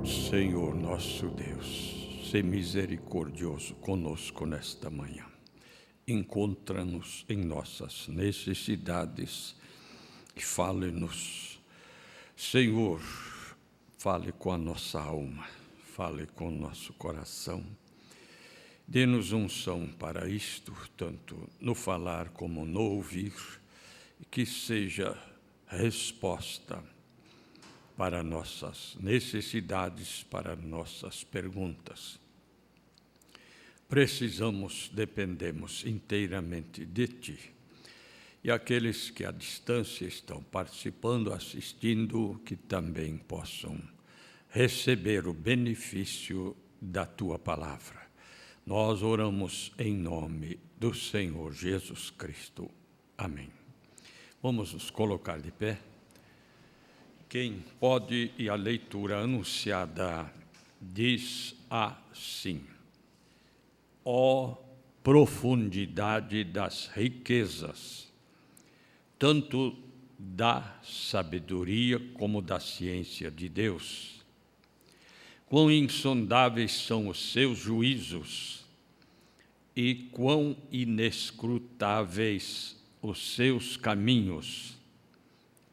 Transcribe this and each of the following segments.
Senhor nosso Deus, sê misericordioso conosco nesta manhã. Encontra-nos em nossas necessidades e fale-nos. Senhor, fale com a nossa alma, fale com o nosso coração. Dê-nos unção para isto, tanto no falar como no ouvir, e que seja resposta para nossas necessidades, para nossas perguntas. Dependemos inteiramente de Ti. E aqueles que à distância estão participando, assistindo, que também possam receber o benefício da Tua palavra. Nós oramos em nome do Senhor Jesus Cristo. Amém. Vamos nos colocar de pé. Quem pode, e a leitura anunciada diz assim: ó profundidade das riquezas, tanto da sabedoria como da ciência de Deus. Quão insondáveis são os seus juízos e quão inescrutáveis os seus caminhos.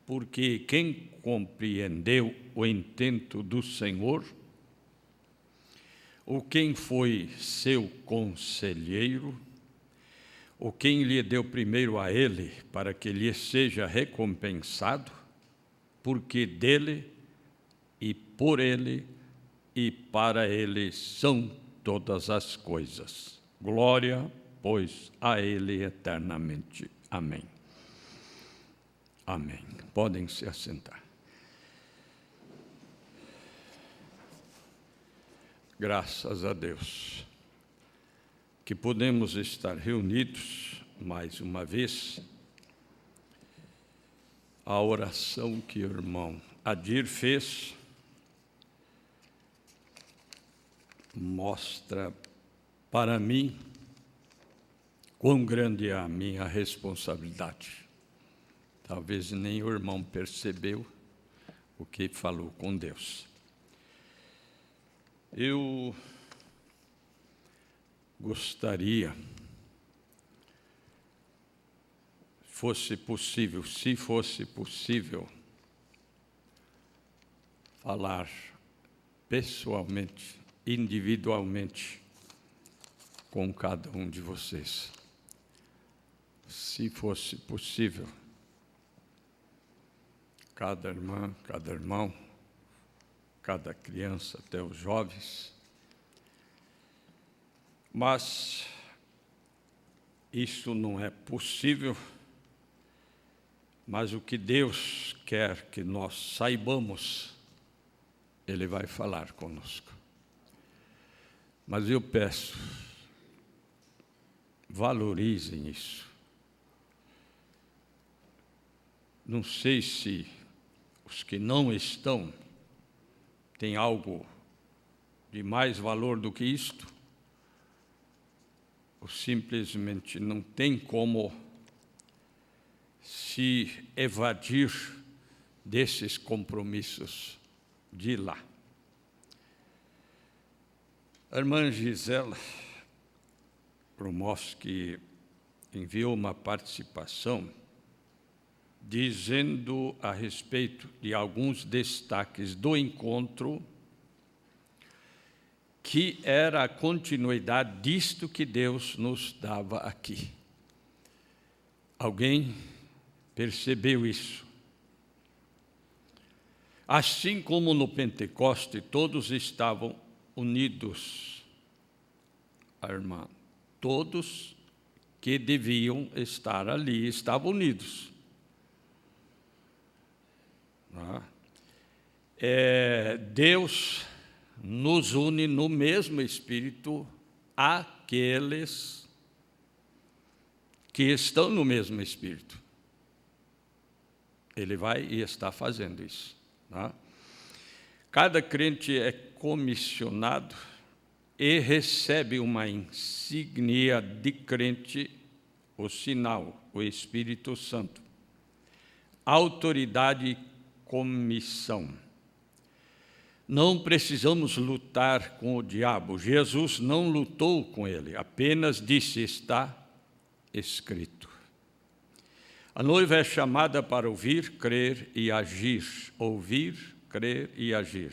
Porque quem compreendeu o intento do Senhor? Ou quem foi seu conselheiro? Ou quem lhe deu primeiro a ele, para que lhe seja recompensado? Porque dele, e por ele, e para ele são todas as coisas. Glória, pois, a ele eternamente. Amém. Amém. Podem se assentar. Graças a Deus que podemos estar reunidos mais uma vez. A oração que o irmão Adir fez mostra para mim quão grande é a minha responsabilidade. Talvez nem o irmão percebeu o que falou com Deus. Eu gostaria, se fosse possível, falar pessoalmente, individualmente, com cada um de vocês. Se fosse possível. Cada irmã, cada irmão, cada criança, até os jovens. Mas isso não é possível, mas o que Deus quer que nós saibamos, Ele vai falar conosco. Mas eu peço, valorizem isso. Não sei se os que não estão têm algo de mais valor do que isto, ou simplesmente não tem como se evadir desses compromissos de lá. A irmã Gisela Promoski enviou uma participação dizendo a respeito de alguns destaques do encontro, que era a continuidade disto que Deus nos dava aqui. Alguém percebeu isso? Assim como no Pentecoste, todos estavam unidos, a irmã, todos que deviam estar ali estavam unidos. Deus nos une no mesmo Espírito, aqueles que estão no mesmo Espírito. Ele vai e está fazendo isso. Cada crente é comissionado e recebe uma insígnia de crente, o sinal, o Espírito Santo. Autoridade e comissão. Não precisamos lutar com o diabo. Jesus não lutou com ele, apenas disse: está escrito. A noiva é chamada para ouvir, crer e agir. Ouvir, crer e agir.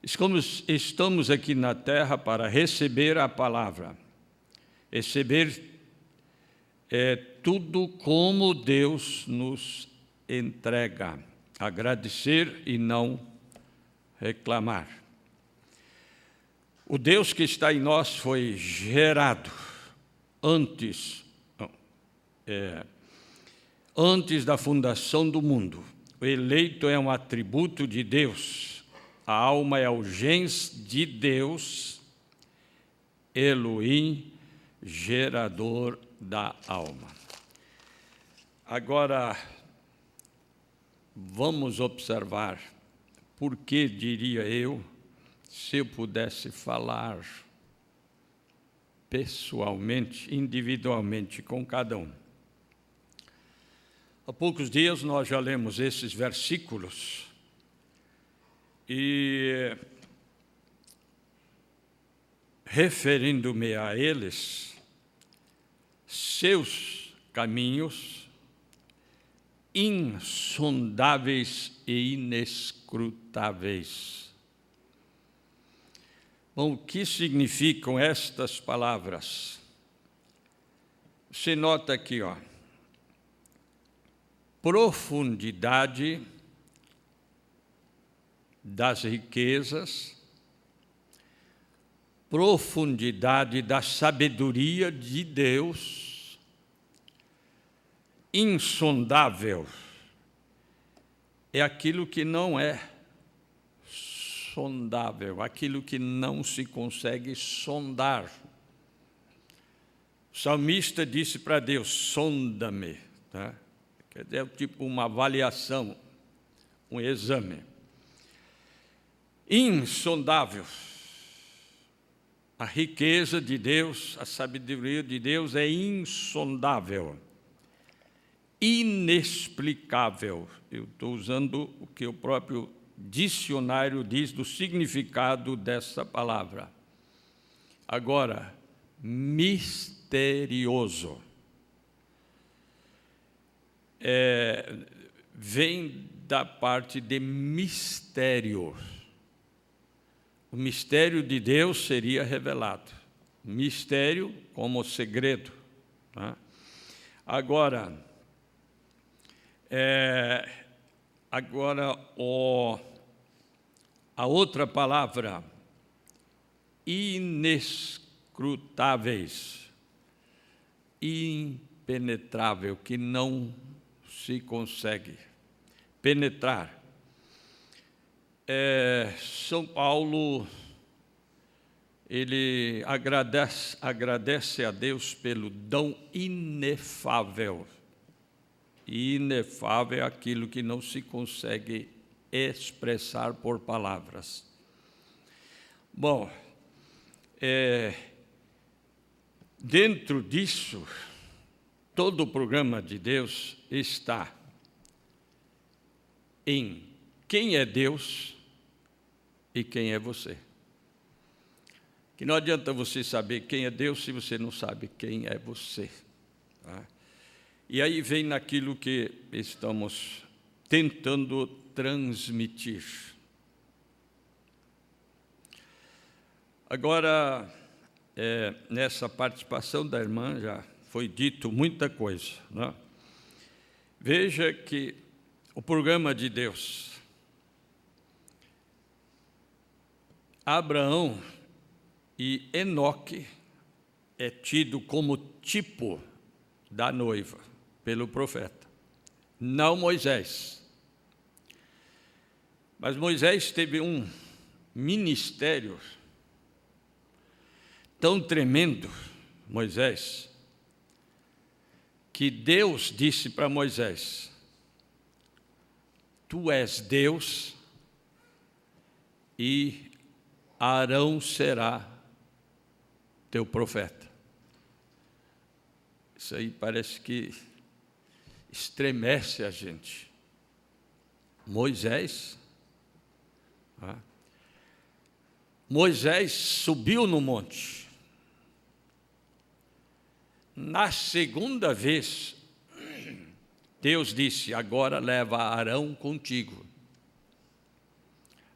Estamos aqui na terra para receber a palavra. Receber tudo como Deus nos entrega. Agradecer e não reclamar. O Deus que está em nós foi gerado antes da fundação do mundo. O eleito é um atributo de Deus. A alma é o gens de Deus, Elohim, gerador da alma. Agora, vamos observar por que, diria eu, se eu pudesse falar pessoalmente, individualmente com cada um. Há poucos dias nós já lemos esses versículos e, referindo-me a eles, seus caminhos insondáveis e inescrutáveis. Bom, o que significam estas palavras? Você nota aqui, profundidade das riquezas, profundidade da sabedoria de Deus, insondável é aquilo que não é sondável, aquilo que não se consegue sondar. O salmista disse para Deus: sonda-me, tá? Quer dizer, tipo uma avaliação, um exame. Insondável. A riqueza de Deus, a sabedoria de Deus é insondável, inexplicável. Eu estou usando o que o próprio dicionário diz do significado dessa palavra. Agora, misterioso. Vem da parte de mistério. O mistério de Deus seria revelado. Mistério como segredo. Tá? Agora, a outra palavra, inescrutáveis, impenetrável, que não se consegue penetrar. São Paulo, ele agradece a Deus pelo dom inefável. E inefável é aquilo que não se consegue expressar por palavras. Bom, dentro disso, todo o programa de Deus está em quem é Deus e quem é você. Que não adianta você saber quem é Deus se você não sabe quem é você. Tá? E aí vem naquilo que estamos tentando transmitir. Agora, nessa participação da irmã já foi dito muita coisa, né? Veja que o programa de Deus, Abraão e Enoque é tido como tipo da noiva pelo profeta, não Moisés. Mas Moisés teve um ministério tão tremendo, Moisés, que Deus disse para Moisés: tu és Deus e Arão será teu profeta. Isso aí parece que estremece a gente. Moisés, Moisés subiu no monte. Na segunda vez, Deus disse: agora leva Arão contigo.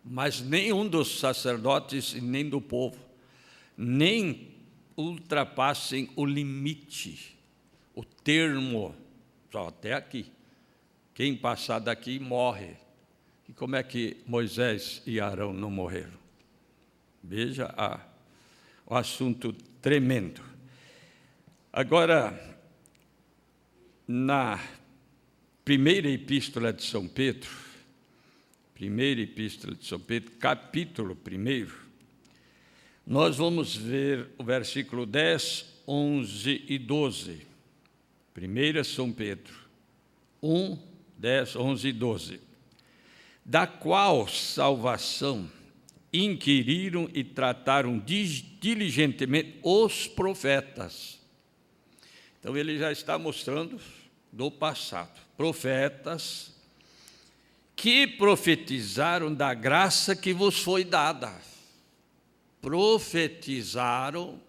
Mas nenhum dos sacerdotes e nem do povo, nem ultrapassem o limite, o termo, só até aqui. Quem passar daqui morre. E como é que Moisés e Arão não morreram? Veja o assunto tremendo. Agora, na primeira epístola de São Pedro, capítulo 1, nós vamos ver o versículo 10, 11 e 12. 1 São Pedro 1, 10, 11 e 12. Da qual salvação inquiriram e trataram diligentemente os profetas. Então, ele já está mostrando do passado. Profetas que profetizaram da graça que vos foi dada. Profetizaram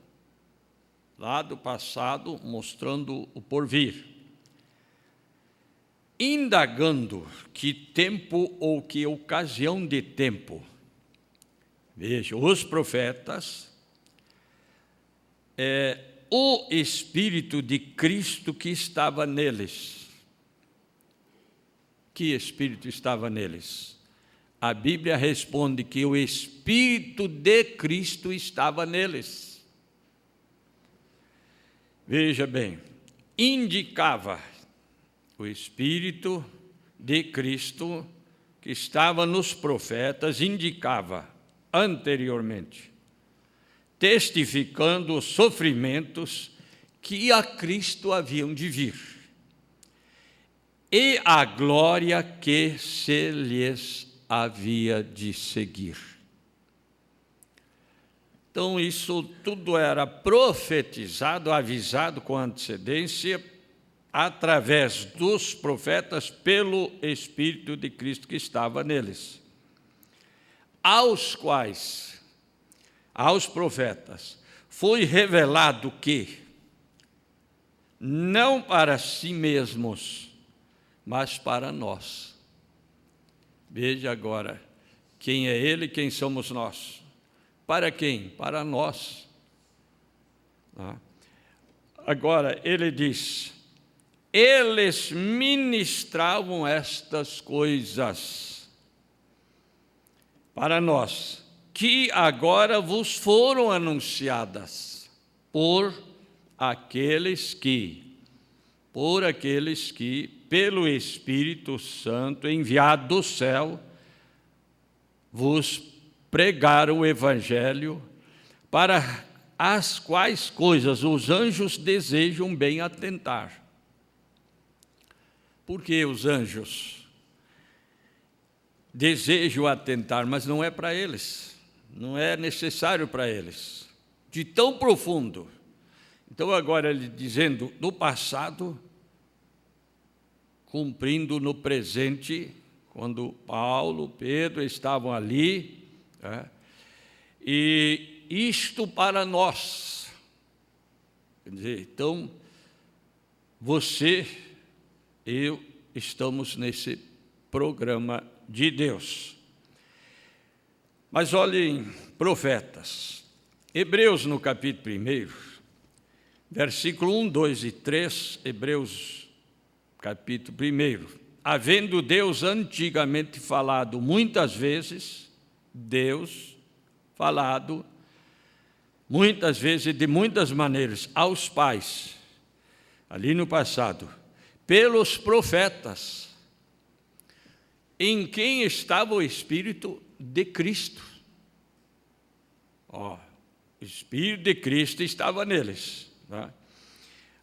lá do passado, mostrando o porvir. Indagando que tempo ou que ocasião de tempo. Veja, os profetas, o Espírito de Cristo que estava neles. Que Espírito estava neles? A Bíblia responde que o Espírito de Cristo estava neles. Veja bem, indicava o Espírito de Cristo que estava nos profetas, indicava anteriormente, testificando os sofrimentos que a Cristo haviam de vir e a glória que se lhes havia de seguir. Então, isso tudo era profetizado, avisado com antecedência, através dos profetas, pelo Espírito de Cristo que estava neles, aos quais, aos profetas, foi revelado que, não para si mesmos, mas para nós. Veja agora, quem é ele e quem somos nós. Para quem? Para nós. Agora, ele diz, eles ministravam estas coisas para nós, que agora vos foram anunciadas por aqueles que, pelo Espírito Santo, enviado do céu, vos pregaram o Evangelho, para as quais coisas os anjos desejam bem atentar. Por que os anjos desejam atentar? Mas não é para eles, não é necessário para eles, de tão profundo. Então, agora ele dizendo, no passado, cumprindo no presente, quando Paulo, Pedro estavam ali, e isto para nós. Quer dizer, então, você, eu, estamos nesse programa de Deus. Mas olhem, profetas, Hebreus no capítulo 1, versículo 1, 2 e 3, Hebreus capítulo 1, havendo Deus antigamente falado muitas vezes, Deus falado muitas vezes e de muitas maneiras aos pais, ali no passado, pelos profetas, em quem estava o Espírito de Cristo. O Espírito de Cristo estava neles.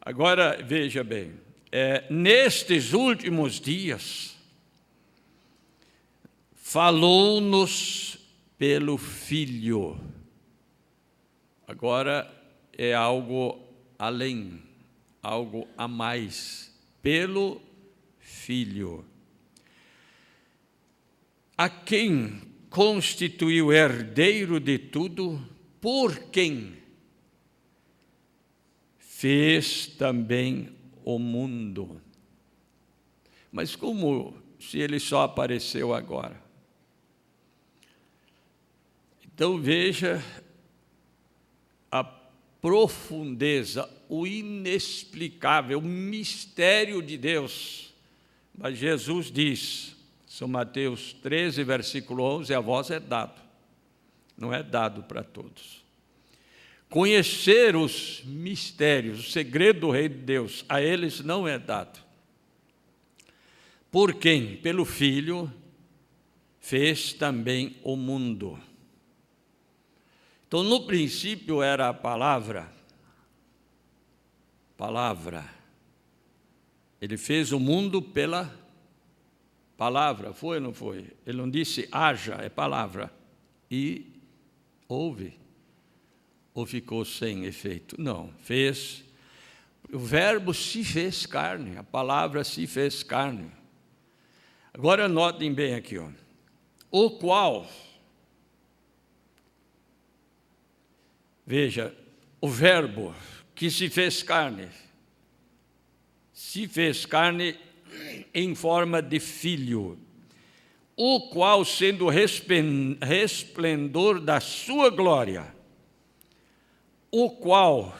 Agora, veja bem, nestes últimos dias, falou-nos pelo Filho. Agora é algo além, algo a mais, pelo Filho, a quem constituiu herdeiro de tudo, por quem fez também o mundo. Mas como se ele só apareceu agora? Então veja a profundeza, o inexplicável, o mistério de Deus. Mas Jesus diz, São Mateus 13, versículo 11, a vós é dado, não é dado para todos. Conhecer os mistérios, o segredo do reino de Deus, a eles não é dado. Por quem? Pelo Filho, fez também o mundo. Então, no princípio era a palavra. Ele fez o mundo pela palavra, foi ou não foi? Ele não disse haja, é palavra. E houve. Ou ficou sem efeito? Não, fez. O verbo se fez carne, a palavra se fez carne. Agora notem bem aqui, ó. O qual, veja, o verbo que se fez carne em forma de filho, o qual, sendo resplendor da sua glória, o qual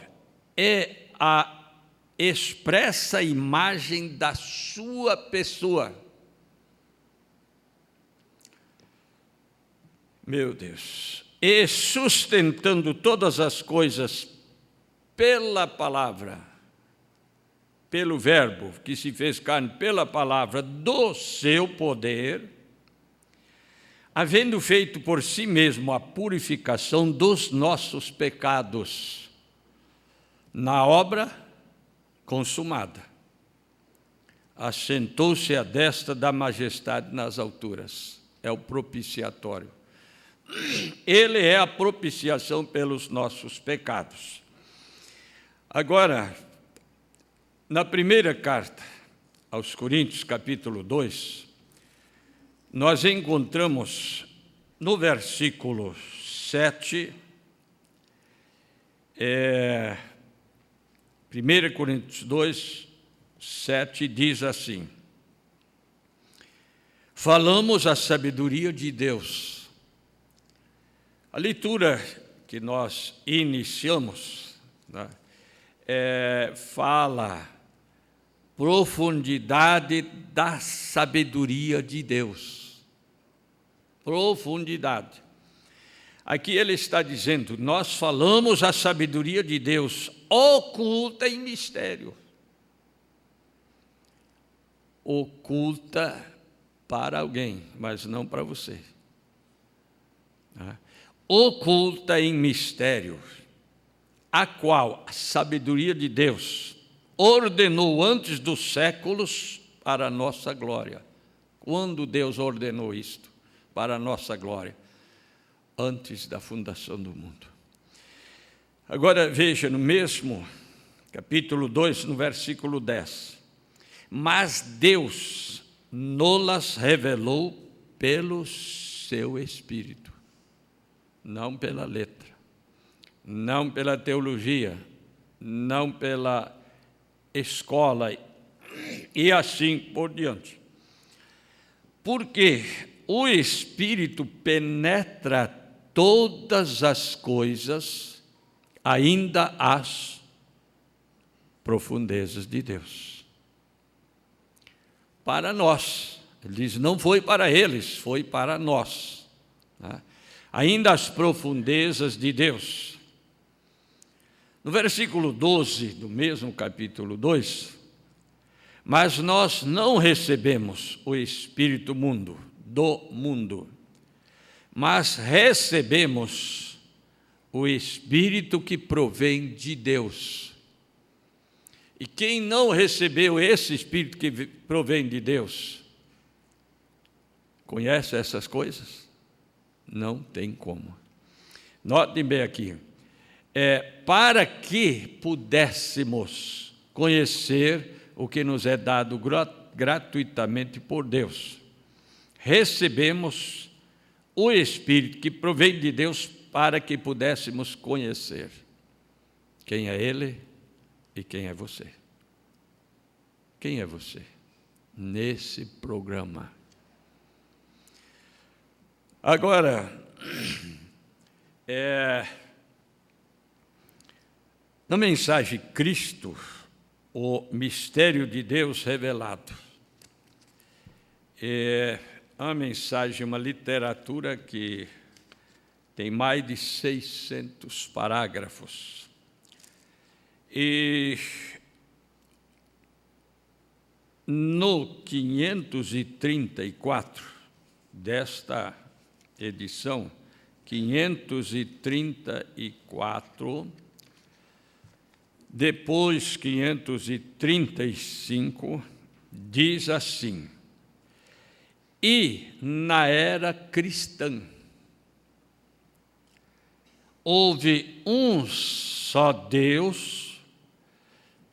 é a expressa imagem da sua pessoa. Meu Deus, e sustentando todas as coisas pela palavra, pelo verbo que se fez carne, pela palavra do seu poder, havendo feito por si mesmo a purificação dos nossos pecados, na obra consumada, assentou-se à destra da majestade nas alturas. É o propiciatório. Ele é a propiciação pelos nossos pecados. Agora, na primeira carta aos Coríntios, capítulo 2, nós encontramos no versículo 7, 1 Coríntios 2, 7, diz assim: falamos a sabedoria de Deus. A leitura que nós iniciamos, né, fala profundidade da sabedoria de Deus. Profundidade. Aqui ele está dizendo, nós falamos a sabedoria de Deus oculta em mistério. Oculta para alguém, mas não para você. Oculta em mistério, a qual a sabedoria de Deus ordenou antes dos séculos para a nossa glória. Quando Deus ordenou isto? Para a nossa glória. Antes da fundação do mundo. Agora veja, no mesmo capítulo 2, no versículo 10. Mas Deus nos revelou pelo seu Espírito. Não pela letra, não pela teologia, não pela escola e assim por diante. Porque o Espírito penetra todas as coisas, ainda as profundezas de Deus. Para nós, ele diz, não foi para eles, foi para nós, né? Ainda as profundezas de Deus. No versículo 12 do mesmo capítulo 2, mas nós não recebemos o Espírito do mundo, mas recebemos o Espírito que provém de Deus. E quem não recebeu esse Espírito que provém de Deus, conhece essas coisas? Não tem como. Notem bem aqui. Para que pudéssemos conhecer o que nos é dado gratuitamente por Deus, recebemos o Espírito que provém de Deus para que pudéssemos conhecer quem é Ele e quem é você. Quem é você nesse programa? Agora, na mensagem Cristo, o mistério de Deus revelado, é uma mensagem, uma literatura que tem mais de 600 parágrafos. E no 534 desta edição, 534, depois 535, diz assim: e na era cristã houve um só Deus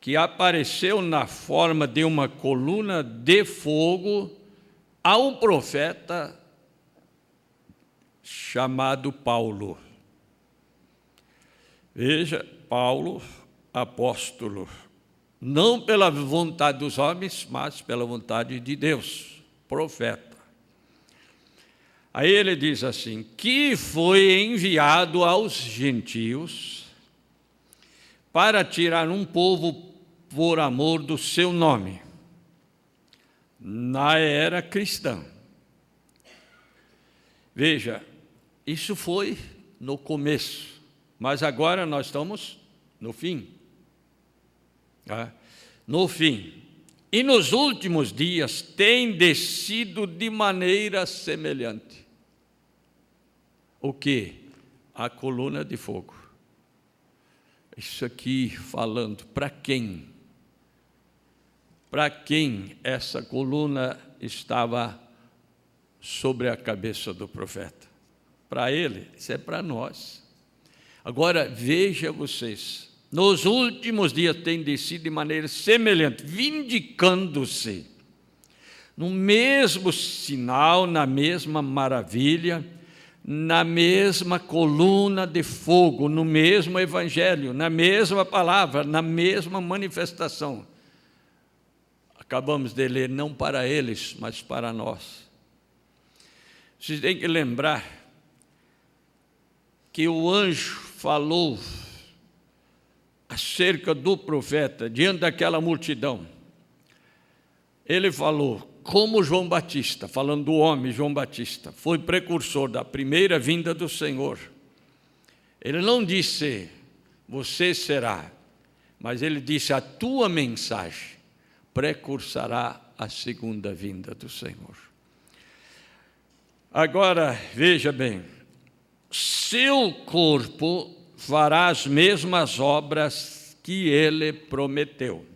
que apareceu na forma de uma coluna de fogo ao profeta chamado Paulo. Veja, Paulo, apóstolo, não pela vontade dos homens, mas pela vontade de Deus, profeta. Aí ele diz assim, que foi enviado aos gentios para tirar um povo por amor do seu nome, na era cristã. Veja, isso foi no começo, mas agora nós estamos no fim. No fim. E nos últimos dias tem descido de maneira semelhante. O quê? A coluna de fogo. Isso aqui falando para quem? Para quem essa coluna estava sobre a cabeça do profeta? Para ele, isso é para nós. Agora, veja vocês, nos últimos dias tem descido de maneira semelhante, vindicando-se, no mesmo sinal, na mesma maravilha, na mesma coluna de fogo, no mesmo evangelho, na mesma palavra, na mesma manifestação. Acabamos de ler, não para eles, mas para nós. Vocês têm que lembrar que o anjo falou acerca do profeta, diante daquela multidão. Ele falou, como João Batista, falando do homem João Batista, foi precursor da primeira vinda do Senhor. Ele não disse, você será, mas ele disse, a tua mensagem precursará a segunda vinda do Senhor. Agora, veja bem, seu corpo fará as mesmas obras que ele prometeu.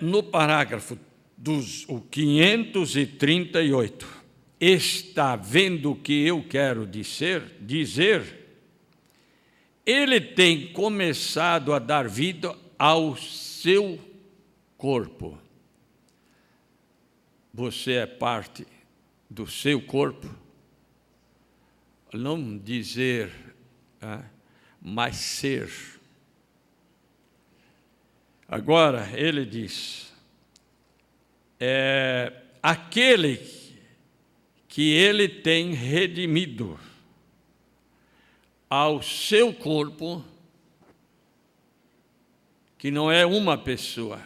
No parágrafo o 538, está vendo o que eu quero dizer, ele tem começado a dar vida ao seu corpo. Você é parte do seu corpo? Não dizer, mas ser. Agora, ele diz, aquele que ele tem redimido ao seu corpo, que não é uma pessoa.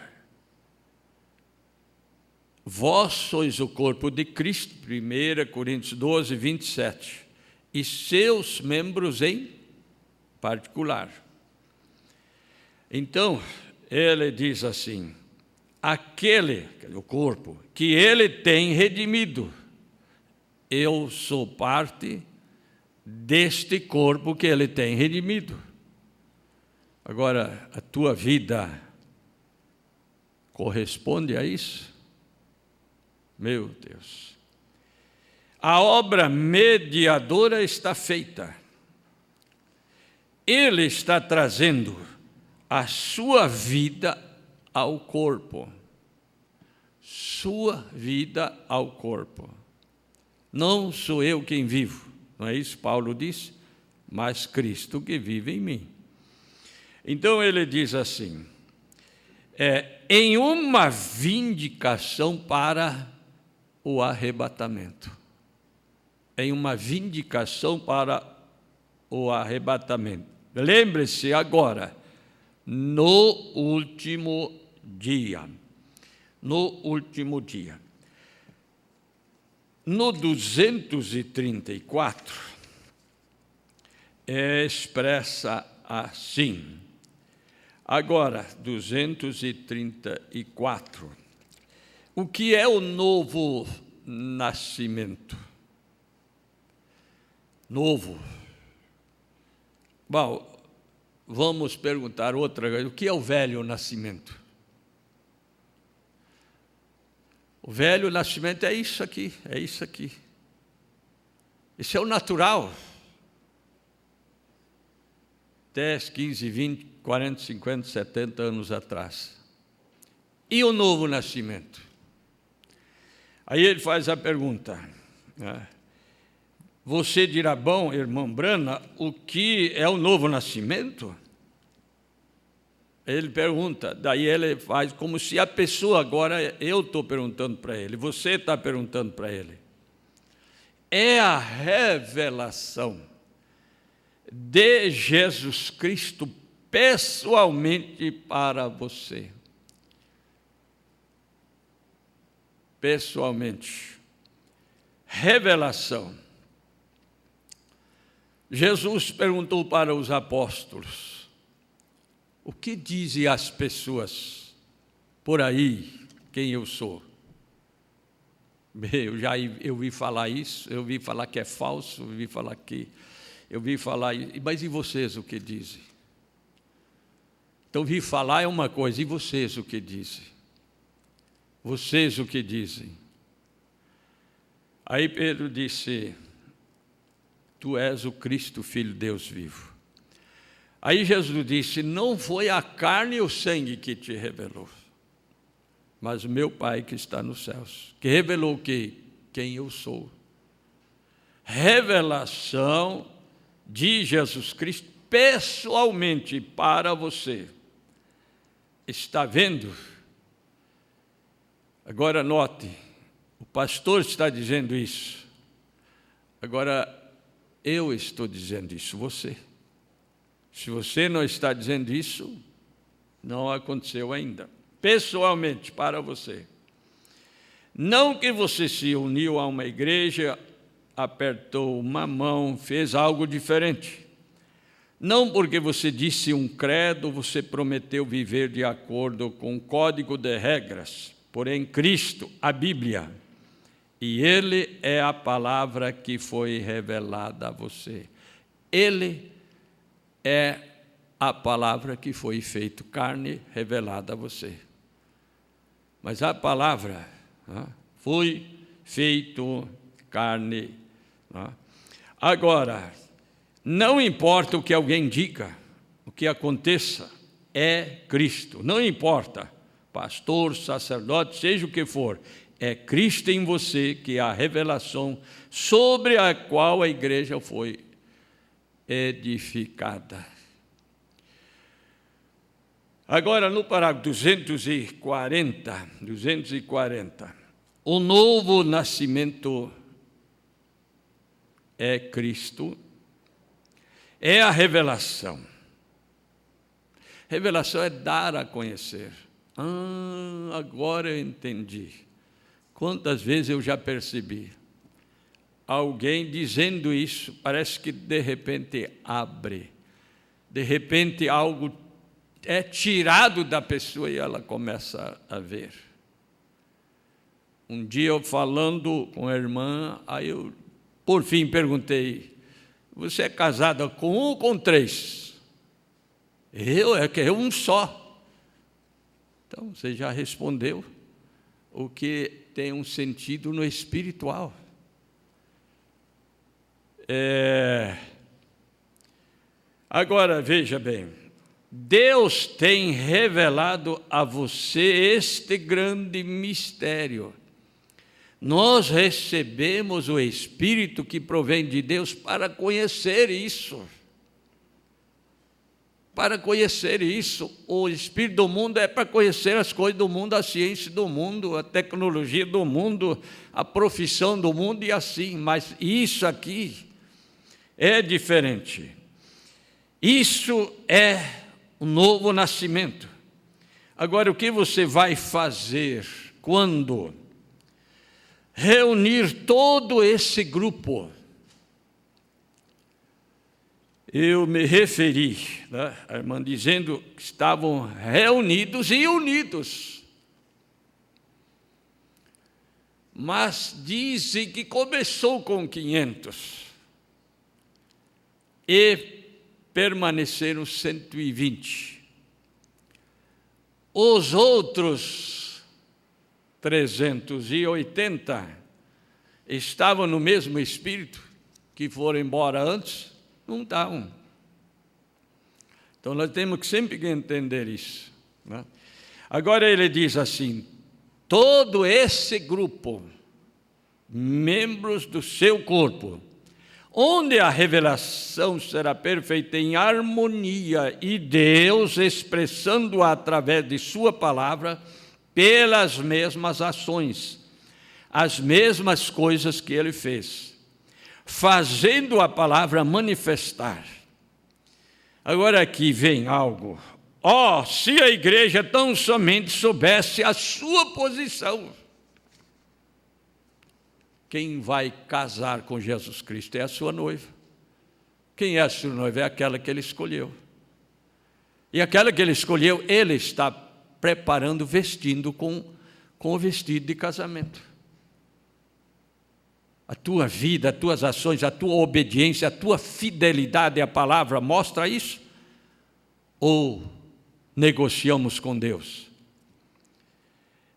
Vós sois o corpo de Cristo, 1 Coríntios 12, 27, e seus membros em particular. Então, ele diz assim, aquele, o corpo, que ele tem redimido, eu sou parte deste corpo que ele tem redimido. Agora, a tua vida corresponde a isso? Meu Deus. A obra mediadora está feita. Ele está trazendo a sua vida ao corpo. Sua vida ao corpo. Não sou eu quem vivo, não é isso que Paulo diz? Mas Cristo que vive em mim. Então ele diz assim, em uma vindicação para o arrebatamento. Em uma vindicação para o arrebatamento. Lembre-se agora, no último dia. No último dia. No 234, é expressa assim. Agora, 234. O que é o novo nascimento? Novo. Bom, vamos perguntar outra coisa. O que é o velho nascimento? O velho nascimento é isso aqui, é isso aqui. Isso é o natural. 10, 15, 20, 40, 50, 70 anos atrás. E o novo nascimento? Aí ele faz a pergunta, né? Você dirá, bom, irmão Brana, o que é o novo nascimento? Ele pergunta, daí ele faz como se a pessoa agora, eu estou perguntando para ele, você está perguntando para ele. É a revelação de Jesus Cristo pessoalmente para você. Pessoalmente. Revelação. Jesus perguntou para os apóstolos, o que dizem as pessoas por aí quem eu sou? Eu vi falar isso, eu vi falar que é falso, eu vi falar, mas e vocês o que dizem? Então, vi falar é uma coisa, e vocês o que dizem? Vocês o que dizem? Aí Pedro disse, tu és o Cristo, Filho de Deus vivo. Aí Jesus disse, não foi a carne e o sangue que te revelou, mas o meu Pai que está nos céus, que revelou o quê? Quem eu sou. Revelação de Jesus Cristo pessoalmente para você. Está vendo? Agora note, o pastor está dizendo isso. Agora, eu estou dizendo isso, você. Se você não está dizendo isso, não aconteceu ainda. Pessoalmente, para você. Não que você se uniu a uma igreja, apertou uma mão, fez algo diferente. Não porque você disse um credo, você prometeu viver de acordo com um código de regras, porém Cristo, a Bíblia, e Ele é a palavra que foi revelada a você. Ele é a palavra que foi feito carne, revelada a você. Mas a palavra foi feito carne. Agora, não importa o que alguém diga, o que aconteça, é Cristo. Não importa, pastor, sacerdote, seja o que for, é Cristo em você que é a revelação sobre a qual a igreja foi edificada. Agora, no parágrafo 240, o novo nascimento é Cristo, é a revelação. Revelação é dar a conhecer. Agora eu entendi. Quantas vezes eu já percebi alguém dizendo isso, parece que de repente abre, de repente algo é tirado da pessoa e ela começa a ver. Um dia eu falando com a irmã, aí eu, por fim, perguntei, você é casada com um ou com três? É que é um só. Então, você já respondeu o que tem um sentido no espiritual. Agora, veja bem, Deus tem revelado a você este grande mistério. Nós recebemos o Espírito que provém de Deus para conhecer isso. Para conhecer isso. O Espírito do mundo é para conhecer as coisas do mundo, a ciência do mundo, a tecnologia do mundo, a profissão do mundo e assim. Mas isso aqui é diferente. Isso é o novo nascimento. Agora, o que você vai fazer quando reunir todo esse grupo? Eu me referi, né, a irmã dizendo que estavam reunidos e unidos. Mas dizem que começou com 500 e permaneceram 120. Os outros 380 estavam no mesmo espírito que foram embora antes. Não estavam. Então, nós temos que sempre entender isso, né? Agora, ele diz assim, todo esse grupo, membros do seu corpo, onde a revelação será perfeita em harmonia e Deus expressando-a através de sua palavra pelas mesmas ações, as mesmas coisas que ele fez, fazendo a palavra manifestar. Agora aqui vem algo. Se a igreja tão somente soubesse a sua posição. Quem vai casar com Jesus Cristo é a sua noiva. Quem é a sua noiva? É aquela que ele escolheu. E aquela que ele escolheu, ele está preparando, vestindo com o vestido de casamento. A tua vida, as tuas ações, a tua obediência, a tua fidelidade à palavra mostra isso? Ou negociamos com Deus?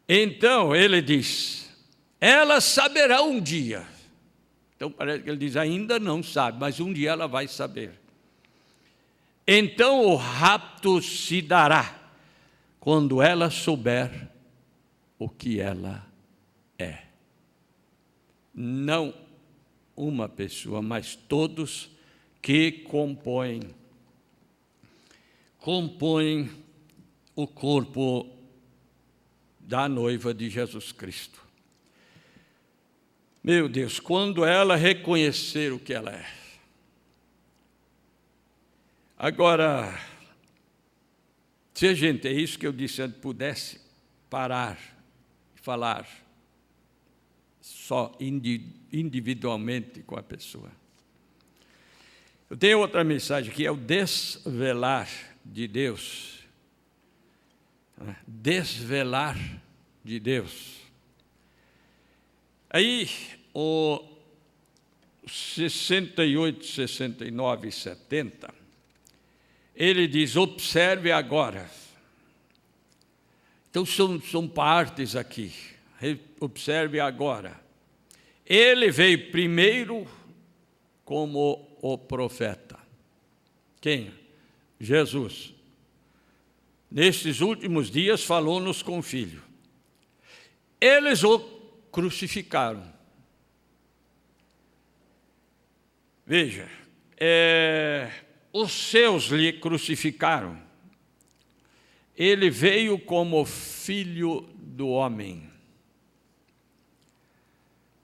Então, ele diz, ela saberá um dia. Então, parece que ele diz, ainda não sabe, mas um dia ela vai saber. Então, o rapto se dará quando ela souber o que ela é. Não uma pessoa, mas todos que compõem o corpo da noiva de Jesus Cristo. Meu Deus, quando ela reconhecer o que ela é. Agora, se a gente, é isso que eu disse antes, pudesse parar e falar só individualmente com a pessoa. Eu tenho outra mensagem aqui, é o desvelar de Deus. Desvelar de Deus. Aí, o 68, 69 e 70, ele diz, observe agora. Então, são partes aqui. Observe agora. Ele veio primeiro como o profeta. Quem? Jesus. Nestes últimos dias falou-nos com o Filho. Eles o crucificaram. Veja, os seus lhe crucificaram. Ele veio como Filho do homem.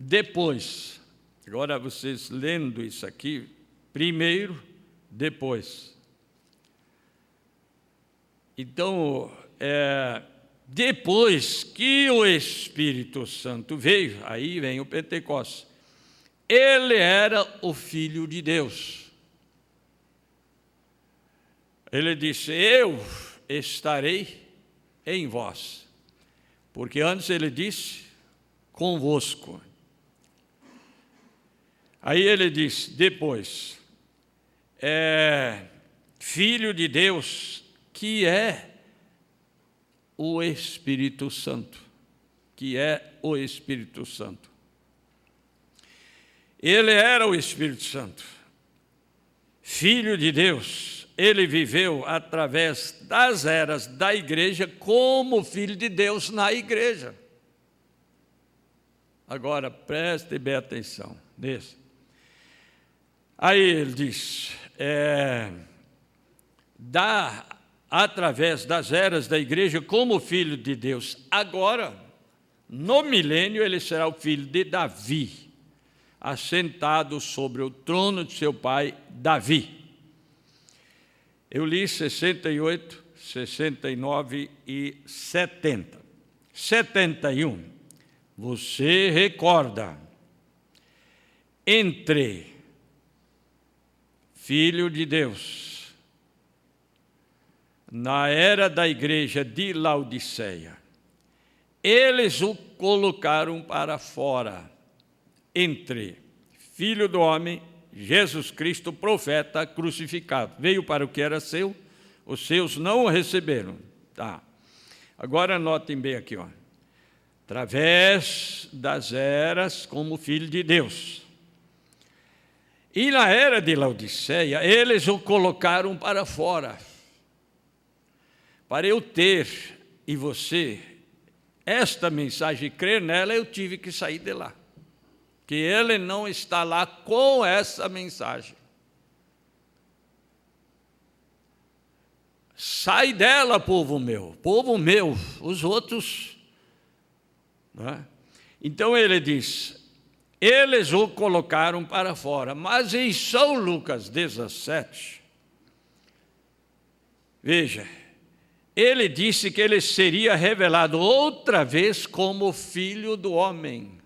Depois, agora vocês lendo isso aqui, primeiro, depois. Então, depois que o Espírito Santo veio, aí vem o Pentecostes, ele era o Filho de Deus. Ele disse, eu estarei em vós. Porque antes ele disse, convosco. Aí ele diz, depois, Filho de Deus, que é o Espírito Santo. Que é o Espírito Santo. Ele era o Espírito Santo. Filho de Deus, ele viveu através das eras da igreja como Filho de Deus na igreja. Agora, preste bem atenção nisso. Aí ele diz, dá através das eras da igreja como filho de Deus. Agora, no milênio, ele será o filho de Davi, assentado sobre o trono de seu pai Davi. Eu li 68, 69 e 70. 71. Você recorda, entre filho de Deus, na era da igreja de Laodiceia, eles o colocaram para fora, entre filho do homem, Jesus Cristo, profeta crucificado. Veio para o que era seu, os seus não o receberam. Tá. Agora notem bem aqui, ó. Através das eras como filho de Deus. E na era de Laodiceia, eles o colocaram para fora. Para eu ter, e você, esta mensagem, crer nela, eu tive que sair de lá. Que ele não está lá com essa mensagem. Sai dela, povo meu, os outros. Não é? Então ele diz, eles o colocaram para fora, mas em São Lucas 17, veja, ele disse que ele seria revelado outra vez como filho do homem.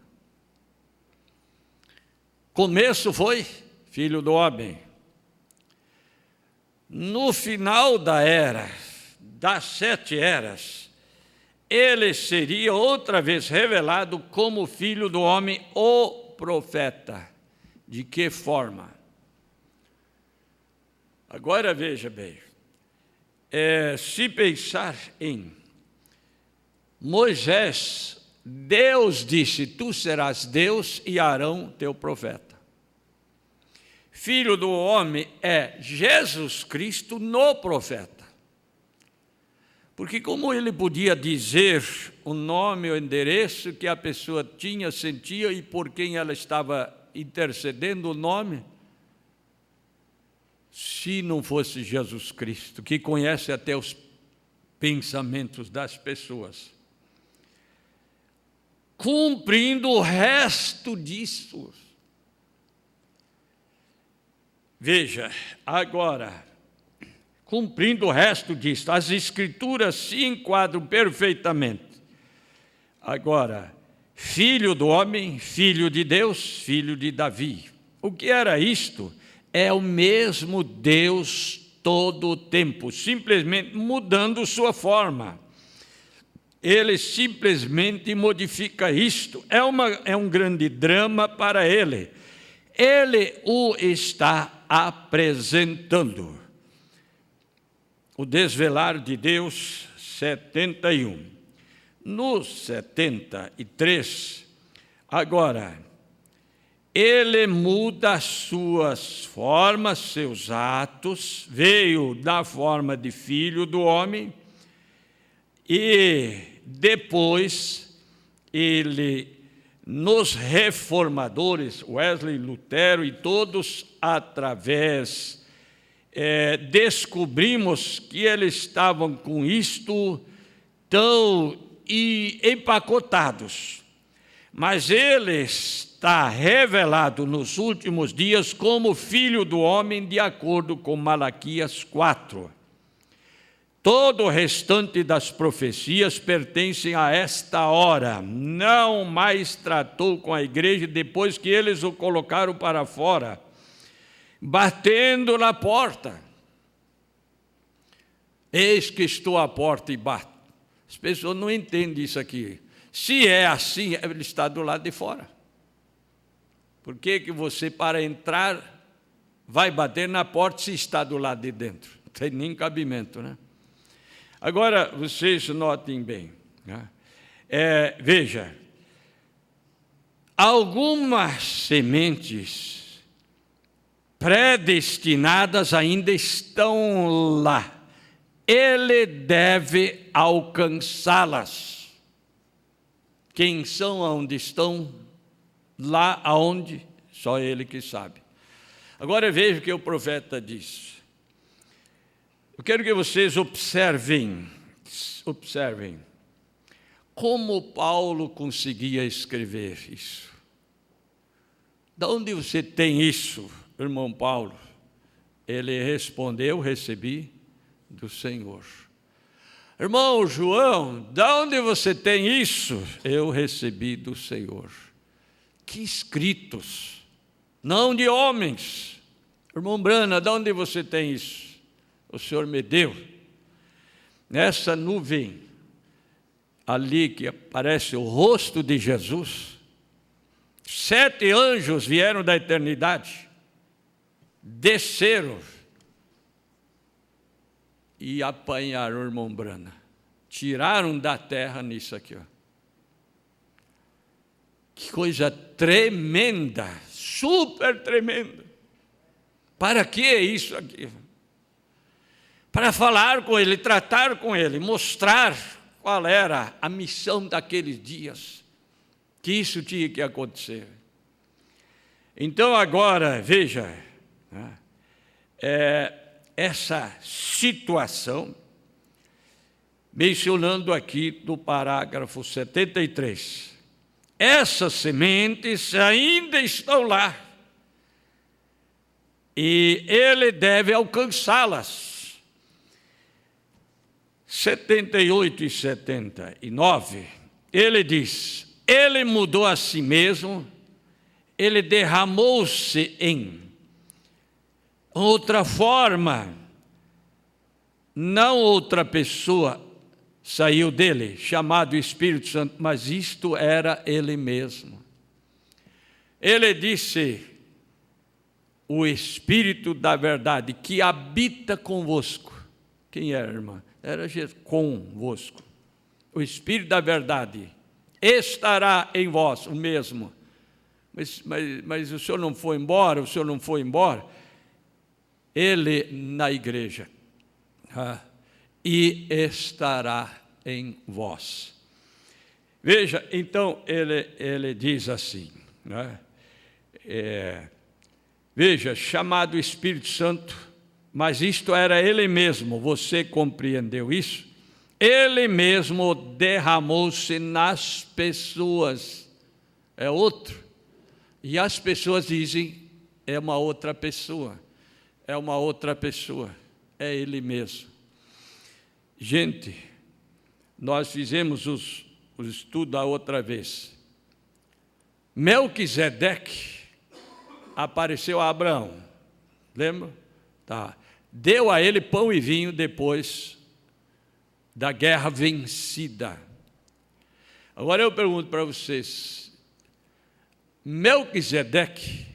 Começo foi filho do homem. No final da era, das 7 eras, ele seria outra vez revelado como filho do homem, o profeta. De que forma? Agora veja bem, se pensar em Moisés, Deus disse, tu serás Deus e Arão teu profeta. Filho do homem é Jesus Cristo no profeta. Porque como ele podia dizer o nome, o endereço que a pessoa tinha, sentia e por quem ela estava intercedendo o nome, se não fosse Jesus Cristo, que conhece até os pensamentos das pessoas, cumprindo o resto disso. Veja, agora, cumprindo o resto disso, as Escrituras se enquadram perfeitamente. Agora, filho do homem, filho de Deus, filho de Davi. O que era isto? É o mesmo Deus todo o tempo, simplesmente mudando sua forma. Ele simplesmente modifica isto. É um grande drama para ele. Ele o está apresentando. O desvelar de Deus, 71. No 73, agora, ele muda suas formas, seus atos, veio da forma de filho do homem, e depois ele, nos reformadores, Wesley, Lutero e todos, através, descobrimos que eles estavam com isto tão empacotados. Mas ele está revelado nos últimos dias como filho do homem, de acordo com Malaquias 4. Todo o restante das profecias pertencem a esta hora. Não mais tratou com a igreja depois que eles o colocaram para fora, batendo na porta. Eis que estou à porta e bato. As pessoas não entendem isso aqui. Se é assim, ele está do lado de fora. Por que você, para entrar, vai bater na porta se está do lado de dentro? Não tem nem cabimento, né? Agora, vocês notem bem, né? Veja, algumas sementes predestinadas ainda estão lá. Ele deve alcançá-las. Quem são, onde estão, lá aonde só Ele que sabe. Agora veja o que o profeta diz. Eu quero que vocês observem como Paulo conseguia escrever isso. De onde você tem isso, irmão Paulo? Ele respondeu: recebi do Senhor. Irmão João, de onde você tem isso? Eu recebi do Senhor. Que escritos, não de homens. Irmão Brana, de onde você tem isso? O Senhor me deu. Nessa nuvem, ali que aparece o rosto de Jesus, 7 anjos vieram da eternidade, desceram e apanharam o irmão Brana. Tiraram da terra nisso aqui, ó. Que coisa tremenda, super tremenda. Para que isso aqui? Para falar com ele, tratar com ele, mostrar qual era a missão daqueles dias, que isso tinha que acontecer. Então agora, veja, essa situação, mencionando aqui no parágrafo 73. Essas sementes ainda estão lá, e ele deve alcançá-las. 78 e 79, ele diz: ele mudou a si mesmo, ele derramou-se em outra forma, não outra pessoa saiu dele, chamado Espírito Santo, mas isto era ele mesmo. Ele disse: o Espírito da verdade que habita convosco. Quem era, irmã? Era Jesus, convosco. O Espírito da verdade estará em vós, o mesmo. Mas o Senhor não foi embora, o Senhor não foi embora. Ele na igreja, e estará em vós. Veja, então, ele diz assim, né? Veja, chamado Espírito Santo, mas isto era ele mesmo, você compreendeu isso? Ele mesmo derramou-se nas pessoas, é outro. E as pessoas dizem: é uma outra pessoa, é uma outra pessoa, é ele mesmo. Gente, nós fizemos o estudo a outra vez. Melquisedeque apareceu a Abraão, lembra? Tá. Deu a ele pão e vinho depois da guerra vencida. Agora eu pergunto para vocês: Melquisedeque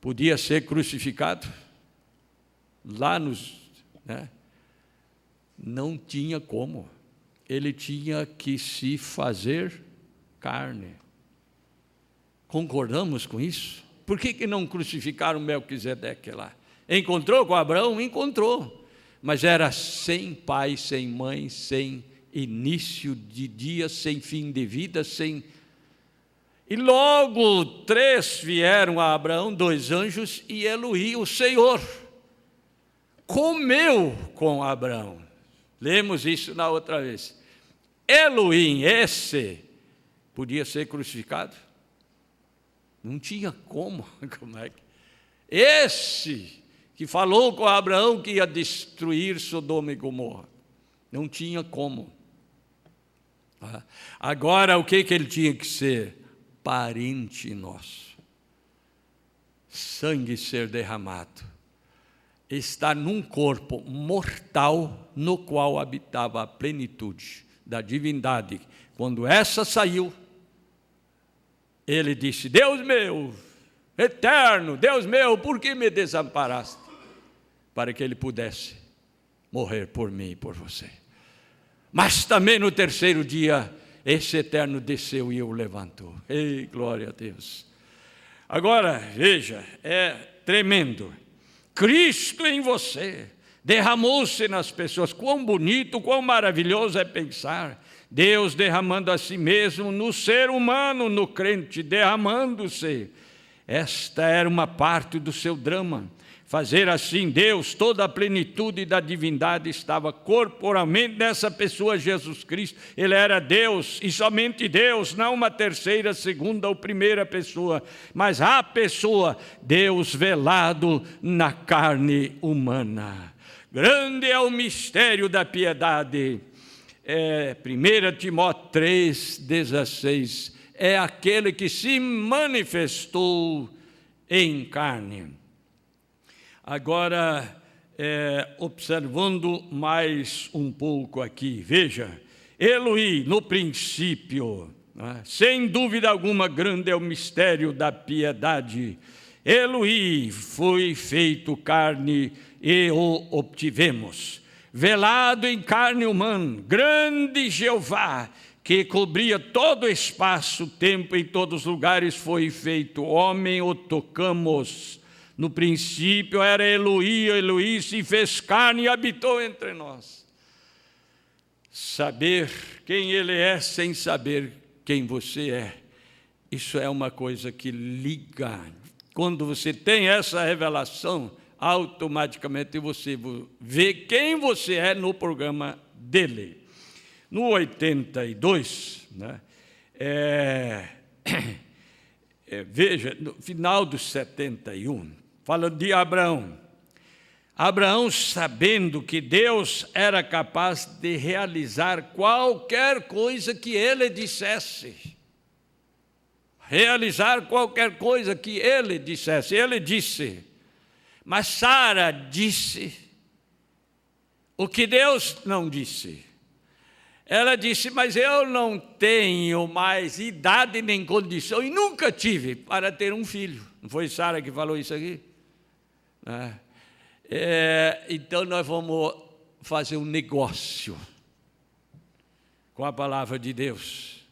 podia ser crucificado? Lá né? Não tinha como. Ele tinha que se fazer carne. Concordamos com isso? Por que não crucificaram Melquisedeque lá? Encontrou com Abraão? Encontrou. Mas era sem pai, sem mãe, sem início de dia, sem fim de vida, sem... E logo 3 vieram a Abraão, 2 anjos, e Elohim, o Senhor, comeu com Abraão. Lemos isso na outra vez. Elohim, esse, podia ser crucificado? Não tinha como. Como é que... Esse que falou com Abraão que ia destruir Sodoma e Gomorra. Não tinha como. Agora, o que ele tinha que ser? Parente nosso. Sangue ser derramado. Estar num corpo mortal no qual habitava a plenitude da divindade. Quando essa saiu, ele disse: Deus meu, eterno, Deus meu, por que me desamparaste? Para que ele pudesse morrer por mim e por você. Mas também no 3º dia, esse eterno desceu e o levantou. Ei, glória a Deus. Agora, veja, é tremendo. Cristo em você, derramou-se nas pessoas. Quão bonito, quão maravilhoso é pensar Deus derramando a si mesmo no ser humano, no crente, derramando-se. Esta era uma parte do seu drama. Fazer assim, Deus, toda a plenitude da divindade estava corporalmente nessa pessoa, Jesus Cristo. Ele era Deus e somente Deus, não uma terceira, segunda ou primeira pessoa, mas a pessoa, Deus velado na carne humana. Grande é o mistério da piedade. 1 Timóteo 3,16, é aquele que se manifestou em carne. Agora, observando mais um pouco aqui, veja, Eloi, no princípio, sem dúvida alguma, grande é o mistério da piedade. Eloi foi feito carne e o obtivemos. Velado em carne humana, grande Jeová, que cobria todo o espaço, tempo e todos os lugares, foi feito homem, o tocamos. No princípio era Eloi, Eloi se fez carne e habitou entre nós. Saber quem Ele é sem saber quem você é, isso é uma coisa que liga. Quando você tem essa revelação, automaticamente você vê quem você é no programa dele. No 82, veja, no final do 71, falando de Abraão. Abraão, sabendo que Deus era capaz de realizar qualquer coisa que ele dissesse. Realizar qualquer coisa que ele dissesse. Ele disse, mas Sara disse o que Deus não disse. Ela disse, mas eu não tenho mais idade nem condição, e nunca tive, para ter um filho. Não foi Sara que falou isso aqui? Então nós vamos fazer um negócio com a palavra de Deus.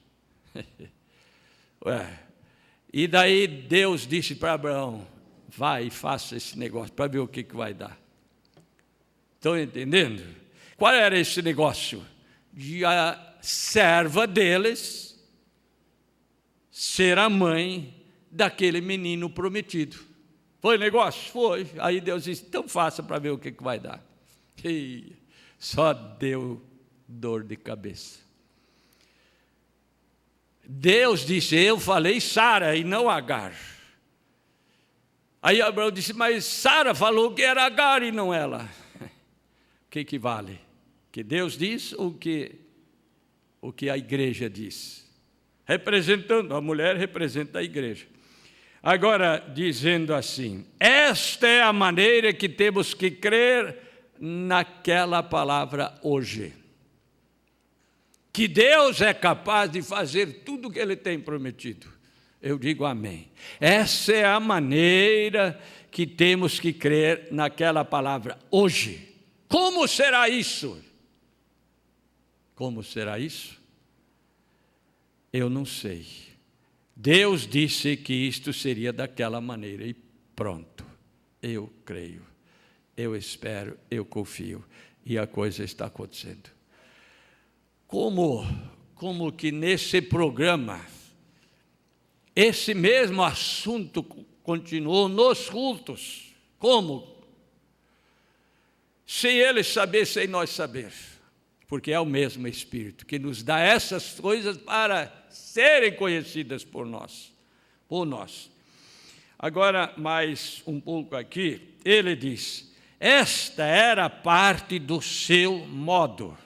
E daí Deus disse para Abraão, vai e faça esse negócio, para ver o que vai dar. Estão entendendo? Qual era esse negócio? De a serva deles ser a mãe daquele menino prometido. Foi negócio? Foi. Aí Deus disse, então faça para ver o que vai dar. E só deu dor de cabeça. Deus disse, eu falei Sara e não Agar. Aí Abraão disse, mas Sara falou que era Agar e não ela. O que vale? Que Deus diz ou o que a igreja diz? Representando, a mulher representa a igreja. Agora, dizendo assim, esta é a maneira que temos que crer naquela palavra hoje. Que Deus é capaz de fazer tudo o que Ele tem prometido. Eu digo amém. Essa é a maneira que temos que crer naquela palavra hoje. Como será isso? Como será isso? Eu não sei. Deus disse que isto seria daquela maneira e pronto. Eu creio, eu espero, eu confio e a coisa está acontecendo. Como que nesse programa, esse mesmo assunto continuou nos cultos. Como? Sem ele saber, sem nós saber. Porque é o mesmo Espírito que nos dá essas coisas para serem conhecidas por nós. Agora, mais um pouco aqui, ele diz, esta era parte do seu modo.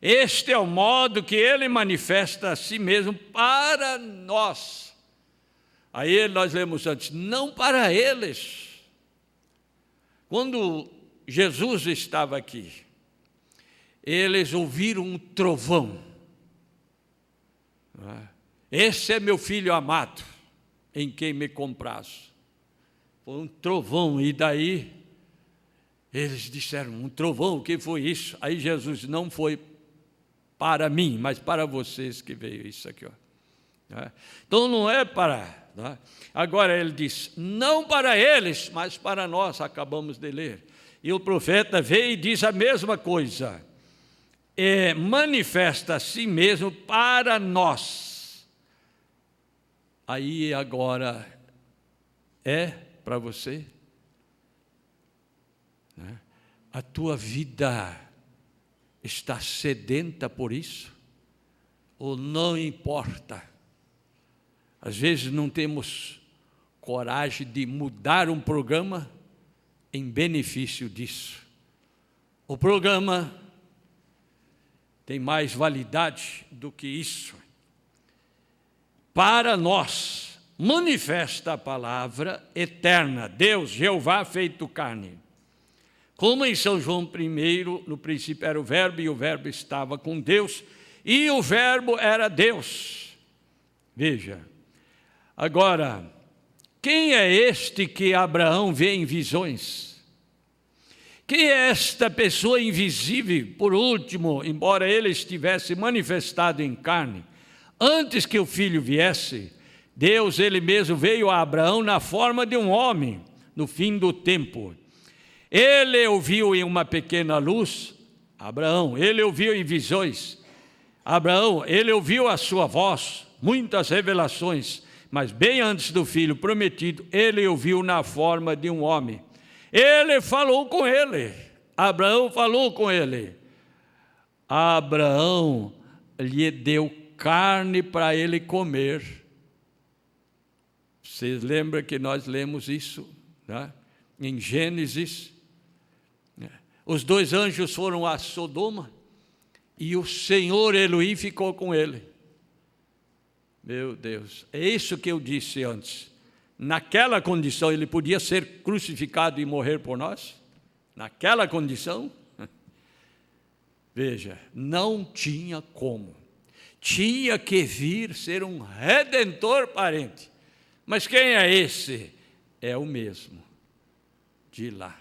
Este é o modo que ele manifesta a si mesmo para nós. Aí nós lemos antes, não para eles. Quando Jesus estava aqui, eles ouviram um trovão. Esse é meu filho amado, em quem me comprazo. Foi um trovão, e daí eles disseram, um trovão, o que foi isso? Aí Jesus, não foi para mim, mas para vocês que veio isso aqui. Então não é para... Agora ele diz, não para eles, mas para nós, acabamos de ler. E o profeta veio e diz a mesma coisa. Manifesta a si mesmo para nós. Aí agora é para você? Né? A tua vida está sedenta por isso? Ou não importa? Às vezes não temos coragem de mudar um programa em benefício disso. O programa tem mais validade do que isso. Para nós, manifesta a palavra eterna, Deus, Jeová feito carne. Como em São João 1, no princípio era o Verbo, e o Verbo estava com Deus, e o Verbo era Deus. Veja, agora, quem é este que Abraão vê em visões? Quem é esta pessoa invisível, por último, embora ele estivesse manifestado em carne? Antes que o filho viesse, Deus, ele mesmo veio a Abraão na forma de um homem, no fim do tempo. Ele ouviu em uma pequena luz, Abraão, ele ouviu em visões. Abraão, ele ouviu a sua voz, muitas revelações, mas bem antes do filho prometido, ele ouviu na forma de um homem. Ele falou com ele, Abraão falou com ele. Abraão lhe deu carne para ele comer. Vocês lembram que nós lemos isso, né? Em Gênesis? Os 2 anjos foram a Sodoma e o Senhor Elohim ficou com ele. Meu Deus, é isso que eu disse antes. Naquela condição ele podia ser crucificado e morrer por nós? Naquela condição? Veja, não tinha como. Tinha que vir ser um redentor parente. Mas quem é esse? É o mesmo de lá.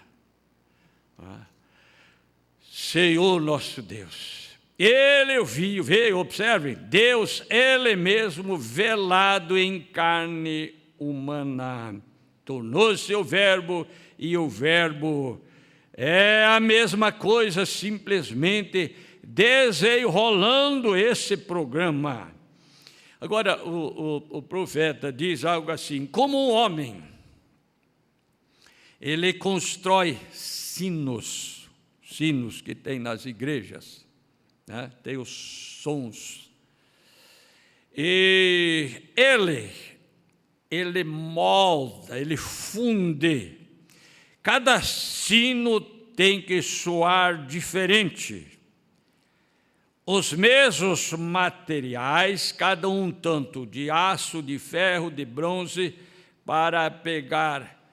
Senhor nosso Deus, ele veio, observe, Deus, ele mesmo velado em carne humana, tornou-se o Verbo, e o Verbo é a mesma coisa, simplesmente desenrolando esse programa. Agora, o profeta diz algo assim, como um homem, ele constrói sinos que tem nas igrejas, né? Tem os sons, e ele molda, ele funde, cada sino tem que soar diferente, os mesmos materiais, cada um tanto de aço, de ferro, de bronze, para pegar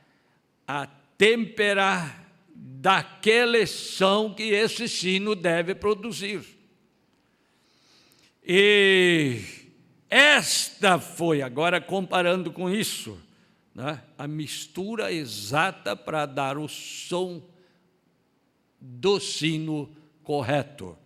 a têmpera daquele som que esse sino deve produzir. E esta foi, agora comparando com isso, né, a mistura exata para dar o som do sino correto.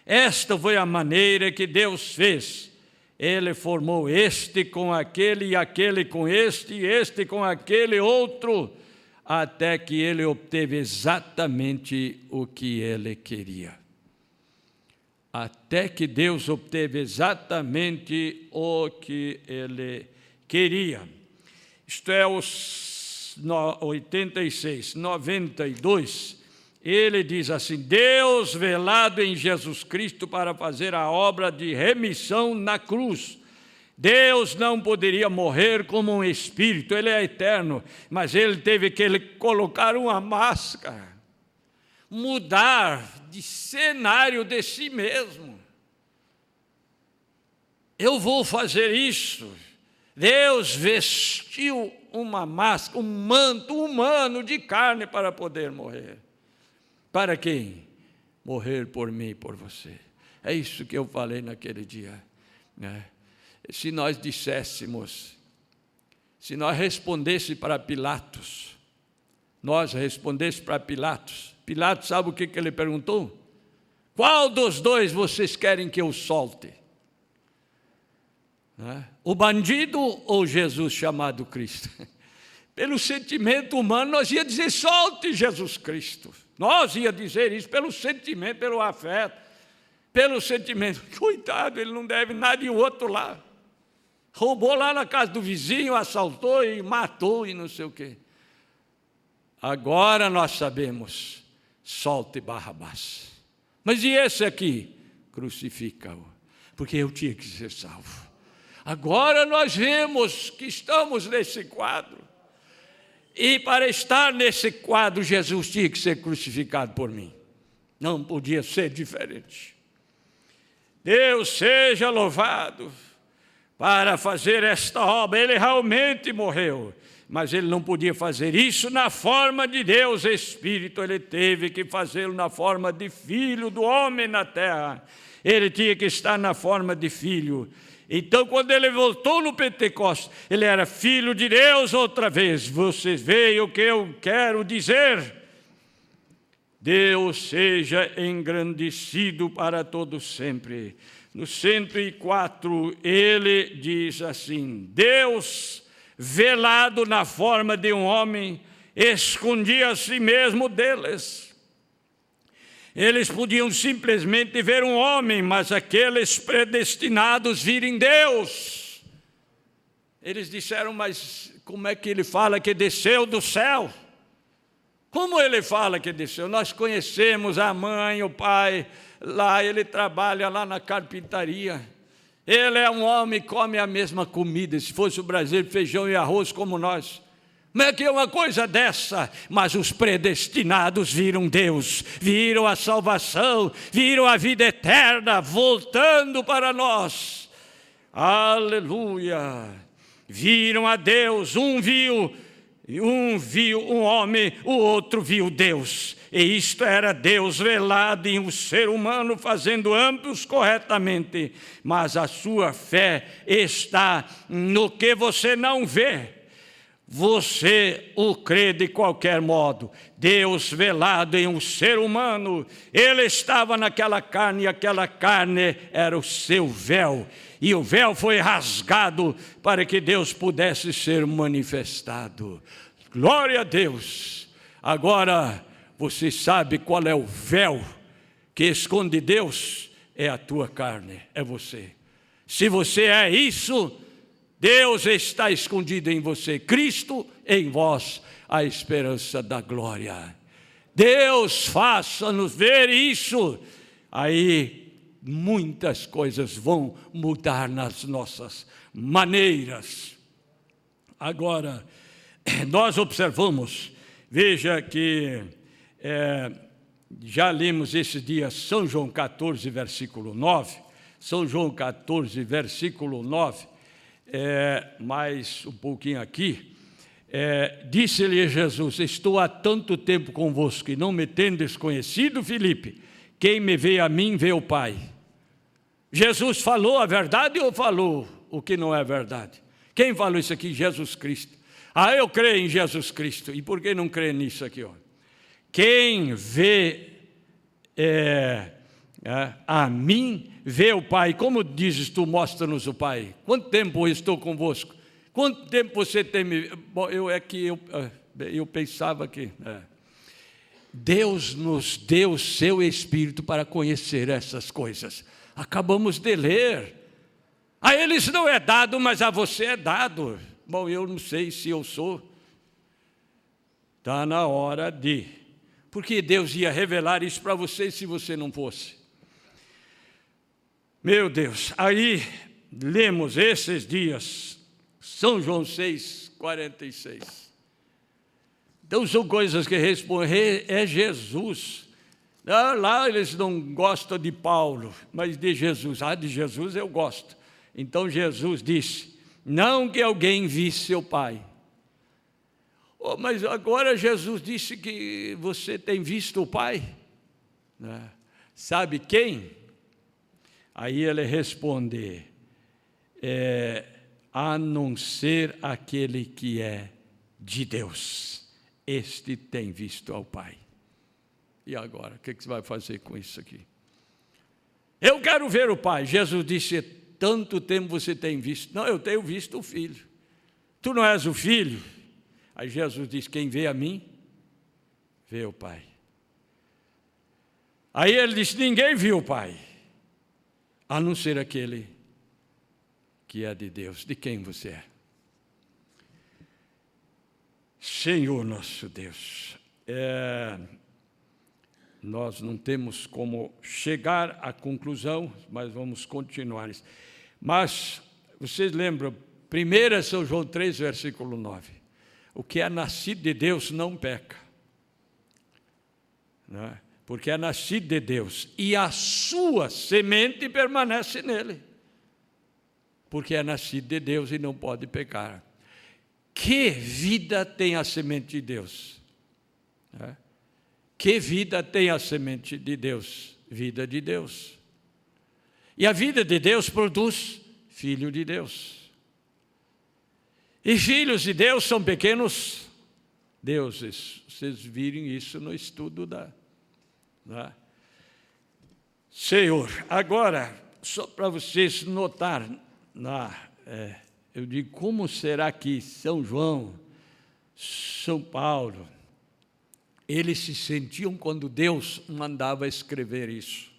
Esta foi a maneira que Deus fez. Ele formou este com aquele, e aquele com este, e este com aquele outro, até que ele obteve exatamente o que ele queria. Até que Deus obteve exatamente o que ele queria. Isto é, os 86, 92, ele diz assim, Deus velado em Jesus Cristo para fazer a obra de remissão na cruz. Deus não poderia morrer como um espírito, ele é eterno, mas ele teve que colocar uma máscara, mudar de cenário de si mesmo. Eu vou fazer isso. Deus vestiu uma máscara, um manto humano de carne para poder morrer. Para quem? Morrer por mim e por você. É isso que eu falei naquele dia, né? Se nós disséssemos, se nós respondêssemos para Pilatos, Pilatos sabe o que ele perguntou? Qual dos dois vocês querem que eu solte? O bandido ou Jesus chamado Cristo? Pelo sentimento humano nós ia dizer, solte Jesus Cristo. Nós ia dizer isso pelo sentimento, pelo afeto, pelo sentimento. Coitado, ele não deve nada e o outro lá. Roubou lá na casa do vizinho, assaltou e matou e não sei o quê. Agora nós sabemos, solte Barrabás. Mas e esse aqui? Crucifica-o, porque eu tinha que ser salvo. Agora nós vemos que estamos nesse quadro. E para estar nesse quadro, Jesus tinha que ser crucificado por mim. Não podia ser diferente. Deus seja louvado para fazer esta obra. Ele realmente morreu, mas ele não podia fazer isso na forma de Deus Espírito. Ele teve que fazê-lo na forma de filho do homem na terra. Ele tinha que estar na forma de filho. Então, quando ele voltou no Pentecostes, ele era filho de Deus outra vez. Vocês veem o que eu quero dizer? Deus seja engrandecido para todo sempre. No 104, ele diz assim: Deus, velado na forma de um homem, escondia a si mesmo deles. Eles podiam simplesmente ver um homem, mas aqueles predestinados virem Deus. Eles disseram, mas como é que ele fala que desceu do céu? Como ele fala que desceu? Nós conhecemos a mãe, o pai, lá ele trabalha lá na carpintaria. Ele é um homem que come a mesma comida, se fosse o Brasil, feijão e arroz como nós. Como é que é uma coisa dessa? Mas os predestinados viram Deus, viram a salvação, viram a vida eterna voltando para nós. Aleluia! Viram a Deus, um viu um homem, o outro viu Deus. E isto era Deus velado em um ser humano, fazendo ambos corretamente. Mas a sua fé está no que você não vê. Você o crê de qualquer modo. Deus velado em um ser humano, ele estava naquela carne, e aquela carne era o seu véu. E o véu foi rasgado para que Deus pudesse ser manifestado. Glória a Deus! Agora, você sabe qual é o véu que esconde Deus? É a tua carne, é você. Se você é isso, Deus está escondido em você, Cristo em vós, a esperança da glória. Deus faça-nos ver isso, aí muitas coisas vão mudar nas nossas maneiras. Agora, nós observamos, veja que já lemos esses dias São João 14, versículo 9, São João 14, versículo 9, mais um pouquinho aqui, disse-lhe Jesus: estou há tanto tempo convosco e não me tendes conhecido, Filipe? Quem me vê a mim, vê o Pai. Jesus falou a verdade ou falou o que não é verdade? Quem falou isso aqui? Jesus Cristo. Eu creio em Jesus Cristo. E por que não crê nisso aqui? Ó? Quem vê a mim, vê o Pai. Como dizes tu, mostra-nos o Pai? Quanto tempo eu estou convosco? Quanto tempo você tem me... Bom, eu pensava que... Deus nos deu o seu Espírito para conhecer essas coisas. Acabamos de ler. A eles não é dado, mas a você é dado. Bom, eu não sei se eu sou. Está na hora de... Porque Deus ia revelar isso para você se você não fosse. Meu Deus, aí lemos esses dias, São João 6, 46. Então são coisas que respondem, é Jesus. Lá eles não gostam de Paulo, mas de Jesus. De Jesus eu gosto. Então Jesus disse, não que alguém visse seu Pai. Mas agora Jesus disse que você tem visto o Pai. Sabe quem? Aí ele responde, a não ser aquele que é de Deus, este tem visto ao Pai. E agora, o que você vai fazer com isso aqui? Eu quero ver o Pai. Jesus disse, tanto tempo você tem visto. Não, eu tenho visto o Filho. Tu não és o Filho? Aí Jesus diz, quem vê a mim, vê o Pai. Aí ele disse: ninguém viu o Pai, a não ser aquele que é de Deus. De quem você é? Senhor nosso Deus, nós não temos como chegar à conclusão, mas vamos continuar. Mas vocês lembram, 1 São João 3, versículo 9. O que é nascido de Deus não peca, não é? Porque é nascido de Deus, e a sua semente permanece nele, porque é nascido de Deus e não pode pecar. Que vida tem a semente de Deus? Que vida tem a semente de Deus? Vida de Deus. E a vida de Deus produz filho de Deus. E filhos de Deus são pequenos deuses. Vocês viram isso no estudo Senhor, agora, só para vocês notarem, eu digo, como será que São João, São Paulo, eles se sentiam quando Deus mandava escrever isso?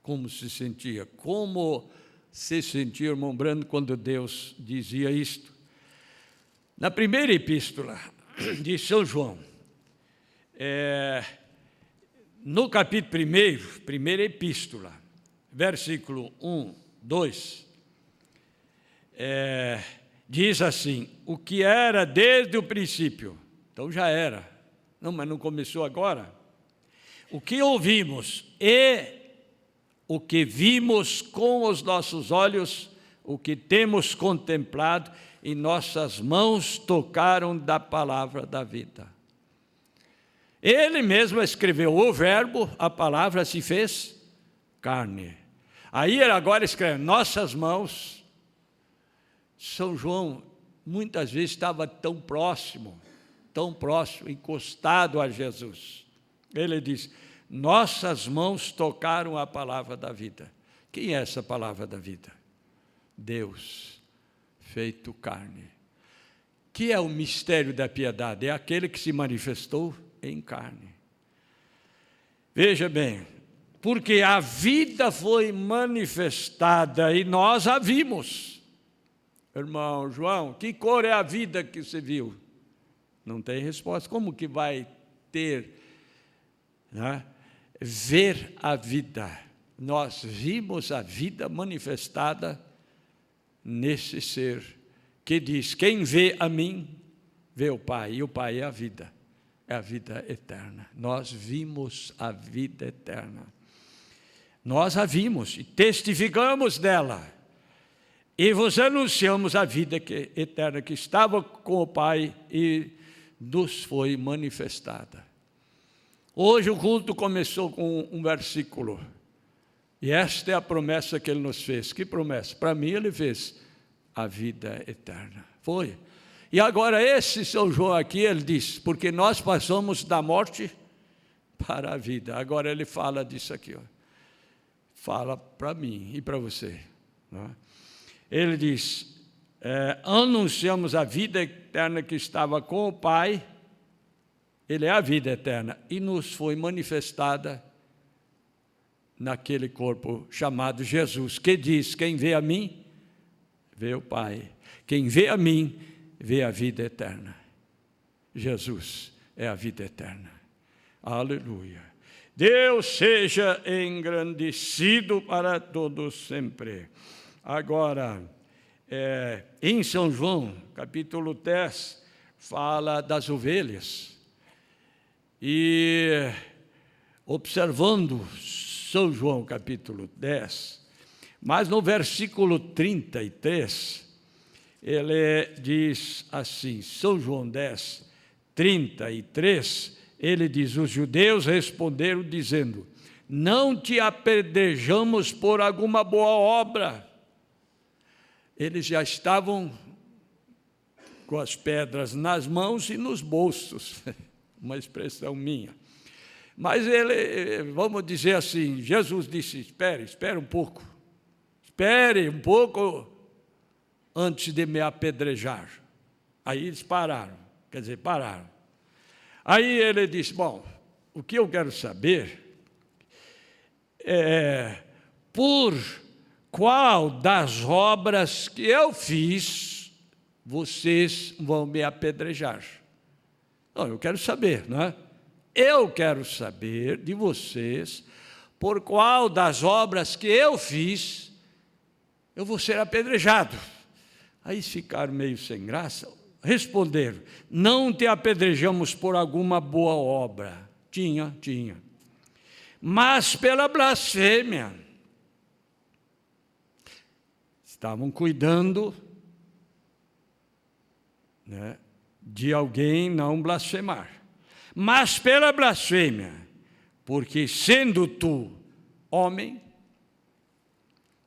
Como se sentia? Como se sentia, irmão Brando, quando Deus dizia isto? Na primeira epístola de São João, no capítulo 1, primeira epístola, versículo 1, 2, diz assim: o que era desde o princípio, então já era, não, mas não começou agora. O que ouvimos e o que vimos com os nossos olhos, o que temos contemplado, e nossas mãos tocaram da palavra da vida. Ele mesmo escreveu o verbo, a palavra se fez carne. Aí ele agora escreve, nossas mãos. São João muitas vezes estava tão próximo, encostado a Jesus. Ele diz, nossas mãos tocaram a palavra da vida. Quem é essa palavra da vida? Deus, feito carne. Que é o mistério da piedade? É aquele que se manifestou em carne. Veja bem, porque a vida foi manifestada e nós a vimos. Irmão João, que cor é a vida que você viu? Não tem resposta. Como que vai ter, né? Ver a vida? Nós vimos a vida manifestada nesse ser que diz, quem vê a mim, vê o Pai, e o Pai é a vida eterna. Nós vimos a vida eterna. Nós a vimos e testificamos dela. E vos anunciamos a vida eterna que estava com o Pai e nos foi manifestada. Hoje o culto começou com um versículo. E esta é a promessa que Ele nos fez. Que promessa? Para mim Ele fez a vida eterna. Foi. E agora esse São João aqui, ele diz, porque nós passamos da morte para a vida. Agora ele fala disso aqui. Fala para mim e para você. Não é? Ele diz, anunciamos a vida eterna que estava com o Pai, Ele é a vida eterna, e nos foi manifestada naquele corpo chamado Jesus, que diz, quem vê a mim, vê o Pai. Quem vê a mim, vê a vida eterna. Jesus é a vida eterna. Aleluia. Deus seja engrandecido para todos sempre. Agora, em São João, capítulo 10, fala das ovelhas. E observando São João, capítulo 10, mas no versículo 33, ele diz assim, São João 10, 33, ele diz, os judeus responderam dizendo, não te apedrejamos por alguma boa obra. Eles já estavam com as pedras nas mãos e nos bolsos, uma expressão minha. Mas ele, vamos dizer assim, Jesus disse, espere um pouco. Espere um pouco antes de me apedrejar. Aí eles pararam. Aí ele disse, bom, o que eu quero saber por qual das obras que eu fiz, vocês vão me apedrejar? Não, eu quero saber, não é? Eu quero saber de vocês, por qual das obras que eu fiz, eu vou ser apedrejado. Aí ficaram meio sem graça, responderam: não te apedrejamos por alguma boa obra. Tinha, mas pela blasfêmia. Estavam cuidando, né, de alguém não blasfemar. Mas pela blasfêmia, porque sendo tu homem,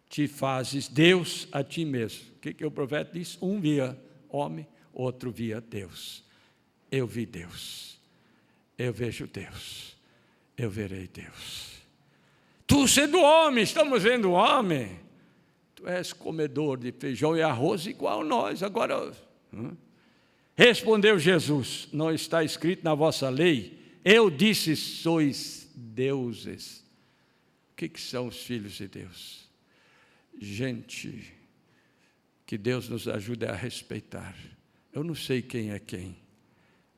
te fazes Deus a ti mesmo. O que o profeta diz? Um via homem, outro via Deus. Eu vi Deus, eu vejo Deus, eu verei Deus. Tu sendo homem, estamos vendo homem, tu és comedor de feijão e arroz igual a nós. Agora, respondeu Jesus: não está escrito na vossa lei, eu disse, sois deuses. O que são os filhos de Deus? Gente, que Deus nos ajude a respeitar. Eu não sei quem é quem,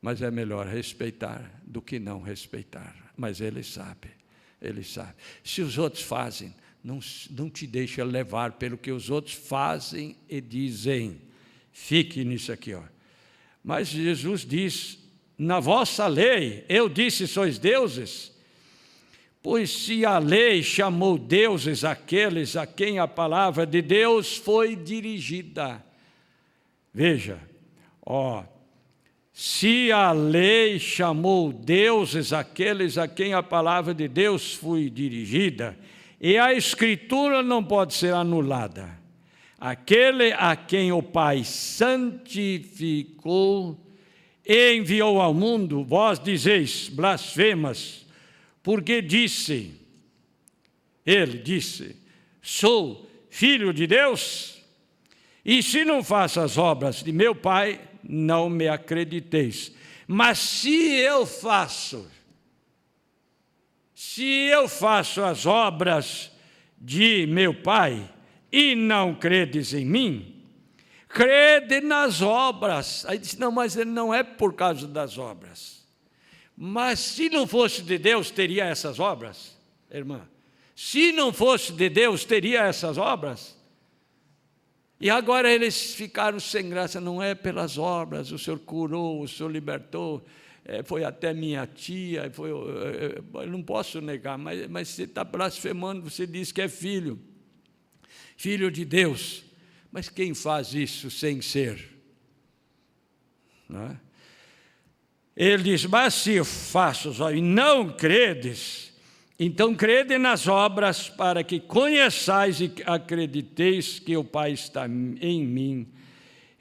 mas é melhor respeitar do que não respeitar. Mas Ele sabe, Ele sabe. Se os outros fazem, não te deixa levar pelo que os outros fazem e dizem. Fique nisso aqui, ó. Mas Jesus diz: na vossa lei, eu disse, sois deuses. Pois se a lei chamou deuses aqueles a quem a palavra de Deus foi dirigida. Veja, se a lei chamou deuses aqueles a quem a palavra de Deus foi dirigida, e a Escritura não pode ser anulada. Aquele a quem o Pai santificou e enviou ao mundo, vós dizeis blasfemas, porque ele disse, sou filho de Deus, e se não faço as obras de meu Pai, não me acrediteis. Mas se eu faço as obras de meu Pai, e não credes em mim, crede nas obras. Aí disse: não, mas ele não é por causa das obras. Mas se não fosse de Deus, teria essas obras, irmã? Se não fosse de Deus, teria essas obras? E agora eles ficaram sem graça. Não é pelas obras, o Senhor curou, o Senhor libertou, foi até minha tia, eu não posso negar, mas você está blasfemando, você diz que é filho de Deus. Mas quem faz isso sem ser? Não é? Ele diz: mas se eu faço e não credes, então crede nas obras, para que conheçais e acrediteis que o Pai está em mim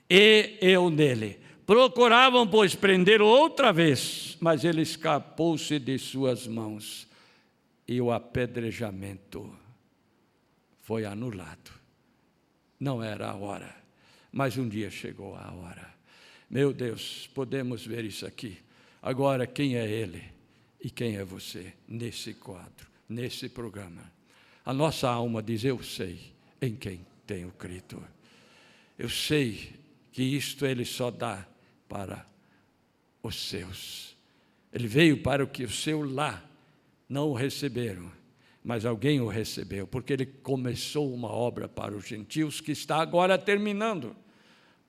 e eu nele. Procuravam, pois, prender outra vez, mas ele escapou-se de suas mãos, e o apedrejamento foi anulado. Não era a hora, mas um dia chegou a hora. Meu Deus, podemos ver isso aqui. Agora, quem é ele e quem é você nesse quadro, nesse programa? A nossa alma diz: eu sei em quem tenho crido. Eu sei que isto ele só dá para os seus. Ele veio para o que os seus lá não o receberam, mas alguém o recebeu, porque ele começou uma obra para os gentios que está agora terminando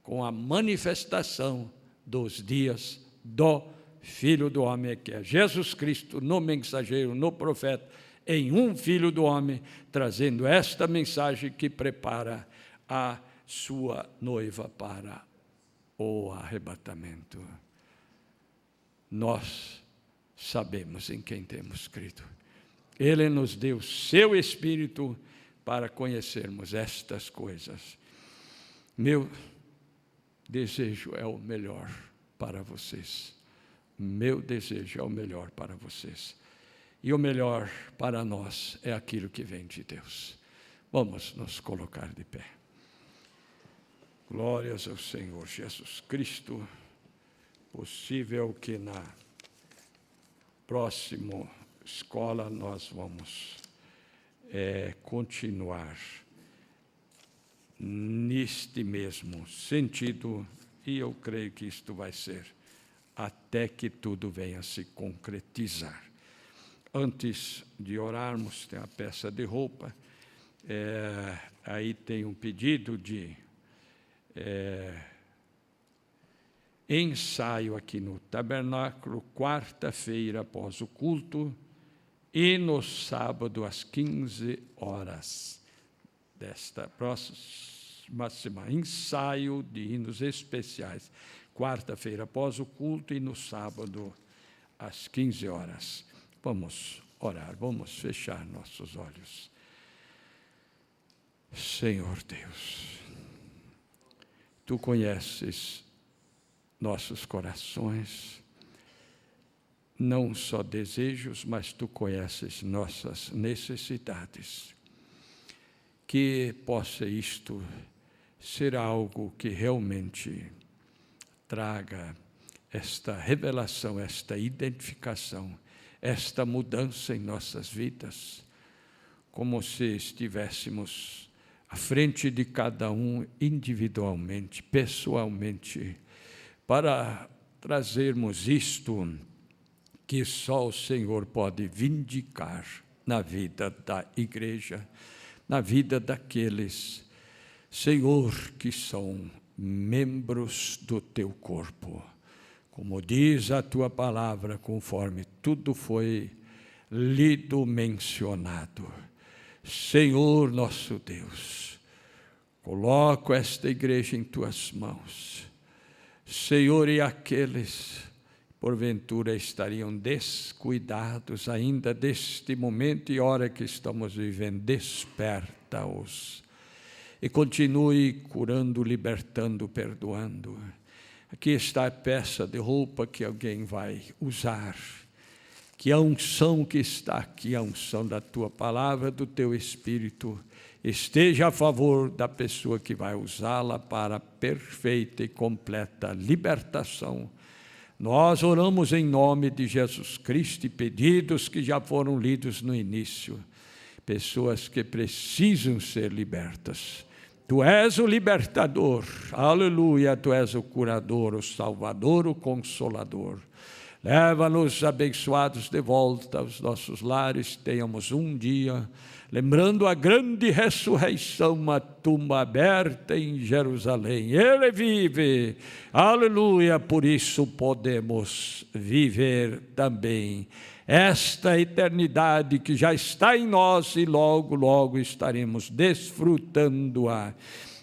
com a manifestação dos dias do Filho do Homem, que é Jesus Cristo, no mensageiro, no profeta, em um Filho do Homem, trazendo esta mensagem que prepara a sua noiva para o arrebatamento. Nós sabemos em quem temos crido. Ele nos deu seu Espírito para conhecermos estas coisas. Meu desejo é o melhor para vocês. Meu desejo é o melhor para vocês. E o melhor para nós é aquilo que vem de Deus. Vamos nos colocar de pé. Glórias ao Senhor Jesus Cristo. Possível que na próxima escola nós vamos continuar neste mesmo sentido, e eu creio que isto vai ser até que tudo venha a se concretizar. Antes de orarmos, tem a peça de roupa, aí tem um pedido de ensaio aqui no tabernáculo, quarta-feira após o culto, e no sábado às 15 horas desta próxima semana, ensaio de hinos especiais, quarta-feira após o culto e no sábado às 15 horas. Vamos orar, vamos fechar nossos olhos. Senhor Deus, Tu conheces nossos corações, não só desejos, mas Tu conheces nossas necessidades. Que possa isto ser algo que realmente traga esta revelação, esta identificação, esta mudança em nossas vidas, como se estivéssemos à frente de cada um individualmente, pessoalmente, para trazermos isto que só o Senhor pode vindicar na vida da igreja, na vida daqueles, Senhor, que são membros do Teu corpo. Como diz a Tua palavra, conforme tudo foi lido, mencionado. Senhor nosso Deus, coloco esta igreja em Tuas mãos. Senhor, e aqueles porventura estariam descuidados ainda deste momento e hora que estamos vivendo, desperta-os e continue curando, libertando, perdoando. Aqui está a peça de roupa que alguém vai usar, que a unção que está aqui, a unção da Tua palavra, do Teu Espírito, esteja a favor da pessoa que vai usá-la para a perfeita e completa libertação. Nós oramos em nome de Jesus Cristo e pedidos que já foram lidos no início, pessoas que precisam ser libertas. Tu és o libertador, aleluia, Tu és o curador, o salvador, o consolador. Leva-nos abençoados de volta aos nossos lares, tenhamos um dia, lembrando a grande ressurreição, uma tumba aberta em Jerusalém. Ele vive, aleluia, por isso podemos viver também esta eternidade que já está em nós e logo, logo estaremos desfrutando-a.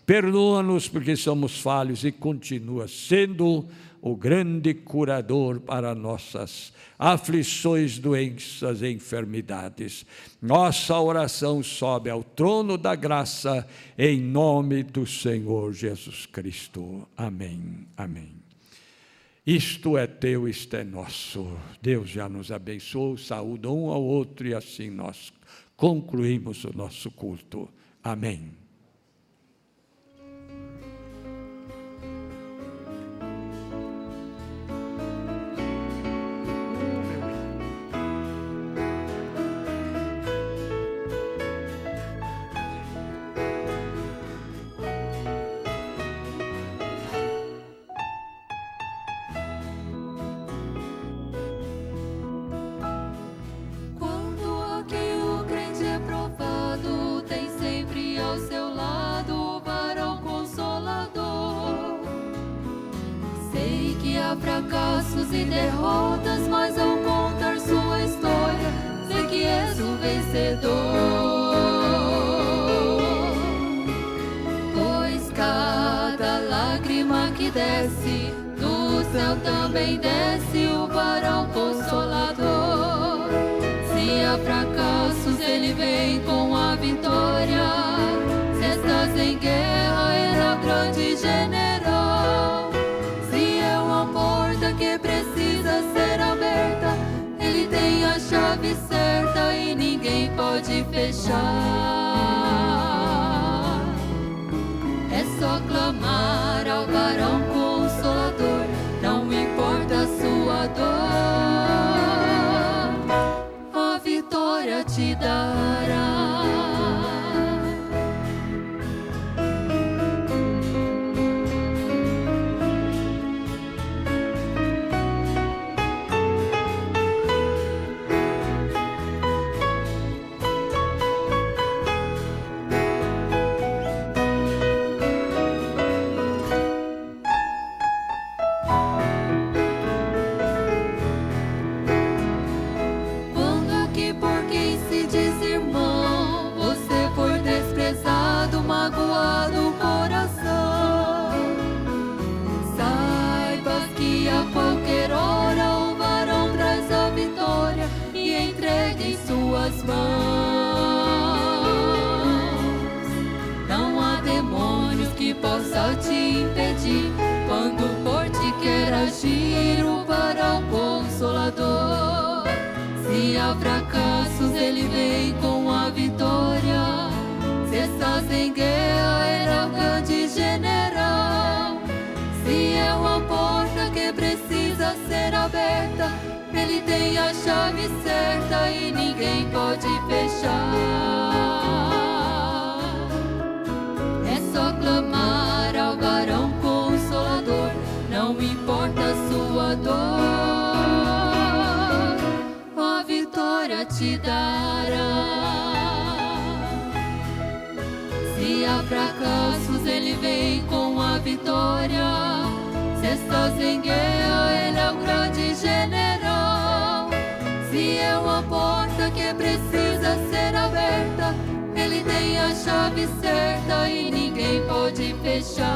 Perdoa-nos porque somos falhos e continua sendo o grande curador para nossas aflições, doenças e enfermidades. Nossa oração sobe ao trono da graça em nome do Senhor Jesus Cristo. Amém. Amém. Isto é Teu, isto é nosso. Deus já nos abençoou, saúda um ao outro e assim nós concluímos o nosso culto. Amém. Fracassos e derrotas, mas ao contar sua história, sei que és o vencedor. Pois cada lágrima que desce do céu também desce o varão consolador. Se há fracassos, ele vem com a vitória. Se estás em guerra, ele é o grande general. Que precisa ser aberta, Ele tem a chave certa e ninguém pode fechar. É só clamar ao varão consolador, não importa a sua dor, a vitória te dará. Se há fracassos, Ele vem com a vitória. Se estás em guerra, Ele é o grande general. Se é uma porta que precisa ser aberta, Ele tem a chave certa e ninguém pode fechar. É só clamar ao varão consolador, não importa a sua dor, a vitória te dará. Se há fracassos, Ele vem com a vitória. Se estás em guerra, Ele é o grande general. Se é uma porta que precisa ser aberta, Ele tem a chave certa e ninguém pode fechar.